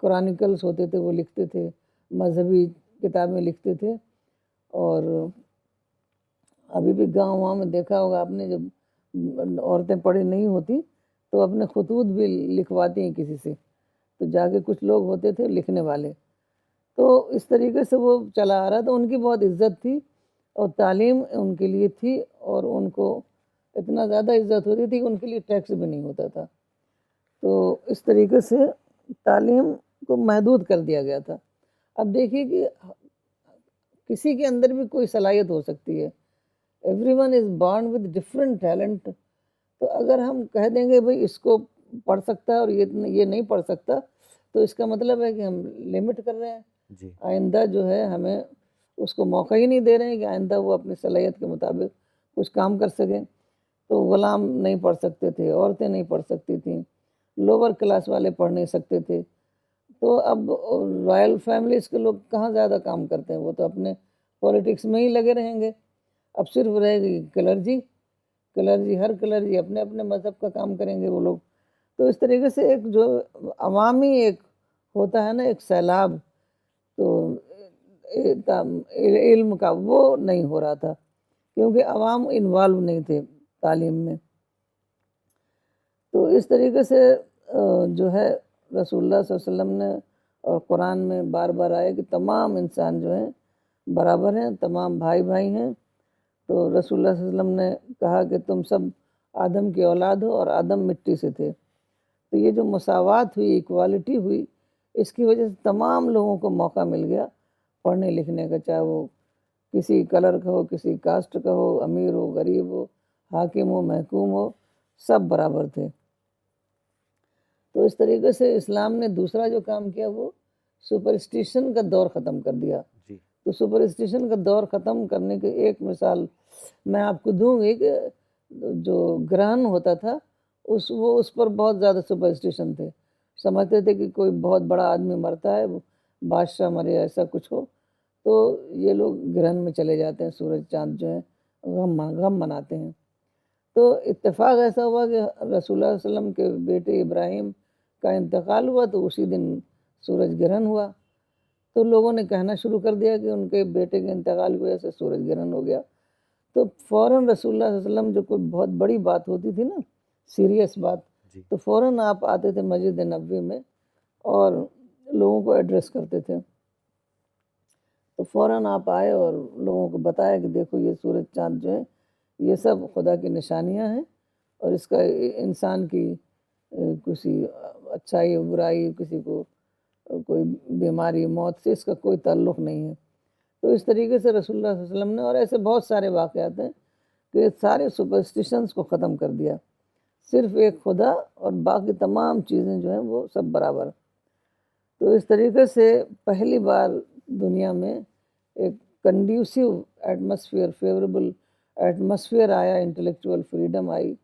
کرانیکلز ہوتے تھے وہ لکھتے تھے، مذہبی کتابیں لکھتے تھے. اور ابھی بھی گاؤں میں دیکھا ہوگا آپ نے، جب عورتیں پڑھی نہیں ہوتی تو اپنے خطوط بھی لکھواتی ہیں کسی سے، تو جا کے کچھ لوگ ہوتے تھے لکھنے والے. تو اس طریقے سے وہ چلا آ رہا تھا. ان کی بہت عزت تھی اور تعلیم ان کے لیے تھی، اور ان کو اتنا زیادہ عزت ہوتی تھی کہ ان کے لیے ٹیکس بھی نہیں ہوتا تھا. تو اس طریقے سے تعلیم کو محدود کر دیا گیا تھا. اب دیکھیے کہ کسی کے اندر بھی کوئی صلاحیت ہو سکتی ہے. Every one is born with different talent. تو اگر ہم کہہ دیں گے بھئی اس کو پڑھ سکتا ہے اور یہ نہیں پڑھ سکتا، تو اس کا مطلب ہے کہ ہم لمٹ کر رہے ہیں. جی آئندہ جو ہے ہمیں اس کو موقع ہی نہیں دے رہے ہیں کہ آئندہ وہ اپنی صلاحیت کے مطابق کچھ کام کر سکیں. تو غلام نہیں پڑھ سکتے تھے، عورتیں نہیں پڑھ سکتی تھیں، لوور کلاس والے پڑھ نہیں سکتے تھے. تو اب رائل فیملیز کے لوگ کہاں زیادہ کام کرتے ہیں، وہ تو اپنے پولیٹکس میں ہی لگے رہیں گے. اب صرف رہے گی کلرجی. ہر کلرجی اپنے اپنے مذہب کا کام کریں گے وہ لوگ. تو اس طریقے سے ایک جو عوامی ایک ہوتا ہے نا ایک سیلاب، تو علم کا وہ نہیں ہو رہا تھا کیونکہ عوام انوالو نہیں تھے تعلیم میں. تو اس طریقے سے جو ہے رسول اللہ صلی اللہ علیہ وسلم نے اور قرآن میں بار بار آئے کہ تمام انسان جو ہیں برابر ہیں، تمام بھائی بھائی ہیں. تو رسول اللہ صلی اللہ علیہ وسلم نے کہا کہ تم سب آدم کی اولاد ہو اور آدم مٹی سے تھے. تو یہ جو مساوات ہوئی، ایکوالٹی ہوئی، اس کی وجہ سے تمام لوگوں کو موقع مل گیا پڑھنے لکھنے کا، چاہے وہ کسی کلر کا ہو، کسی کاسٹ کا ہو، امیر ہو، غریب ہو، حاکم ہو، محکوم ہو، سب برابر تھے. تو اس طریقے سے اسلام نے دوسرا جو کام کیا وہ سپرسٹیشن کا دور ختم کر دیا. جی تو سپرسٹیشن کا دور ختم کرنے کی ایک مثال میں آپ کو دوں گی کہ جو گرہن ہوتا تھا اس پر بہت زیادہ سپرسٹیشن تھے. سمجھتے تھے کہ کوئی بہت بڑا آدمی مرتا ہے، بادشاہ مرے، ایسا کچھ ہو تو یہ لوگ گرہن میں چلے جاتے ہیں، سورج چاند جو ہے غم مناتے ہیں. تو اتفاق ایسا ہوا کہ رسول اللہ صلی اللہ علیہ وسلم کے بیٹے ابراہیم کا انتقال ہوا تو اسی دن سورج گرہن ہوا. تو لوگوں نے کہنا شروع کر دیا کہ ان کے بیٹے کے انتقال کی وجہ سے سورج گرہن ہو گیا. تو فوراً رسول اللہ صلی اللہ علیہ وسلم، جو کوئی بہت بڑی بات ہوتی تھی نا، سیریس بات، جی تو فوراً آپ آتے تھے مسجد نبوی میں اور لوگوں کو ایڈریس کرتے تھے. تو فوراً آپ آئے اور لوگوں کو بتایا کہ دیکھو یہ سورج چاند جو ہے یہ سب خدا کی نشانیاں ہیں، اور اس کا انسان کی کسی اچھائی برائی، کسی کو کوئی بیماری موت سے اس کا کوئی تعلق نہیں ہے. تو اس طریقے سے رسول اللہ صلی اللہ علیہ وسلم نے، اور ایسے بہت سارے واقعات ہیں کہ سارے سپرسٹیشنز کو ختم کر دیا. صرف ایک خدا اور باقی تمام چیزیں جو ہیں وہ سب برابر. تو اس طریقے سے پہلی بار دنیا میں ایک کنڈیوسیو ایٹماسفیئر، فیوریبل ایٹماسفیئر آیا، انٹلیکچوئل فریڈم آئی،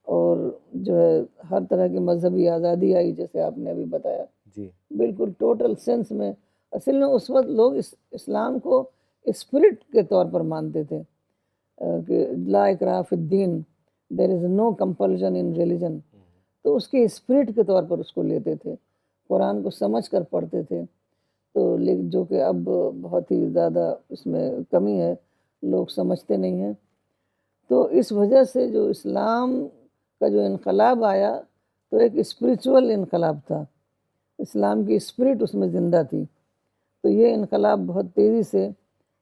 اور جو ہے ہر طرح کی مذہبی آزادی آئی، جیسے آپ نے ابھی بتایا. جی بالکل ٹوٹل سینس میں. اصل میں اس وقت لوگ اسلام کو اسپرٹ کے طور پر مانتے تھے. کہ لا اکراہ فی الدین، دیر از نو کمپلژن ان ریلیجن، تو اس کے اسپرٹ کے طور پر اس کو لیتے تھے، قرآن کو سمجھ کر پڑھتے تھے. تو لیکن جو کہ اب بہت ہی زیادہ اس میں کمی ہے، لوگ سمجھتے نہیں ہیں. تو اس وجہ سے جو اسلام کا جو انقلاب آیا تو ایک اسپریچول انقلاب تھا، اسلام کی اسپرٹ اس میں زندہ تھی. تو یہ انقلاب بہت تیزی سے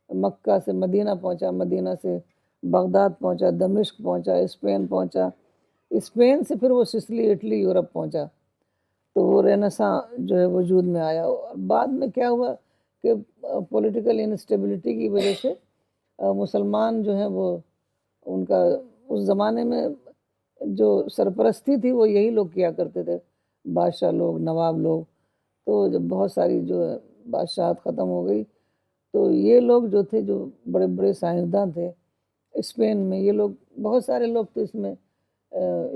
مکہ سے مدینہ پہنچا، مدینہ سے بغداد پہنچا، دمشق پہنچا، اسپین پہنچا، اسپین سے پھر وہ سسلی، اٹلی، یورپ پہنچا. تو وہ رینیساں جو ہے وجود میں آیا. اور بعد میں کیا ہوا کہ پولیٹیکل انسٹیبلٹی کی وجہ سے مسلمان جو ہیں وہ ان کا اس زمانے میں جو سرپرستی تھی وہ یہی لوگ کیا کرتے تھے، بادشاہ لوگ، نواب لوگ. تو جب بہت ساری جو ہے بادشاہت ختم ہو گئی تو یہ لوگ جو تھے، جو بڑے بڑے سائنسداں تھے اسپین میں، یہ لوگ بہت سارے لوگ تو اس میں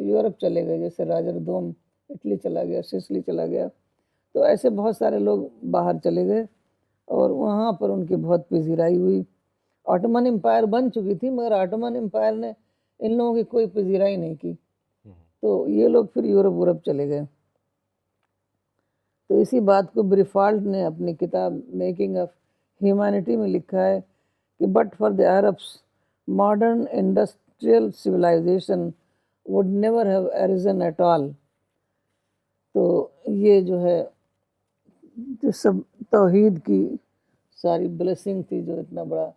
یورپ چلے گئے، جیسے راجر دوم اٹلی چلا گیا، سسلی چلا گیا. تو ایسے بہت سارے لوگ باہر چلے گئے اور وہاں پر ان کی بہت پذیرائی ہوئی. آٹومن امپائر بن چکی تھی مگر آٹومن امپائر نے ان لوگوں کی کوئی پذیرائی نہیں کی. تو یہ لوگ پھر یورپ چلے گئے. تو اسی بات کو بریفالٹ نے اپنی کتاب میکنگ آف ہیومینٹی میں لکھا ہے کہ but for the Arabs modern industrial civilization would never have arisen at all. تو یہ جو ہے جو سب توحید کی ساری بلیسنگ تھی، جو اتنا بڑا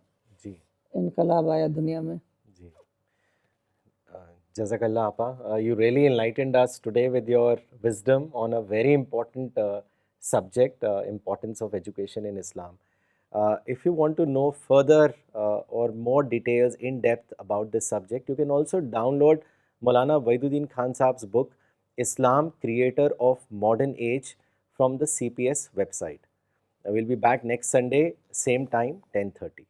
جی انقلاب آیا دنیا میں. جی جزاک اللہ آپا. You really enlightened us today with your wisdom on a very important subject, importance of education in Islam. If you want to know further or more details in depth about this subject, you can also download Maulana Waiduddin Khan Saab's book, Islam, Creator of Modern Age, from the CPS website. We'll be back next Sunday, same time, 10:30.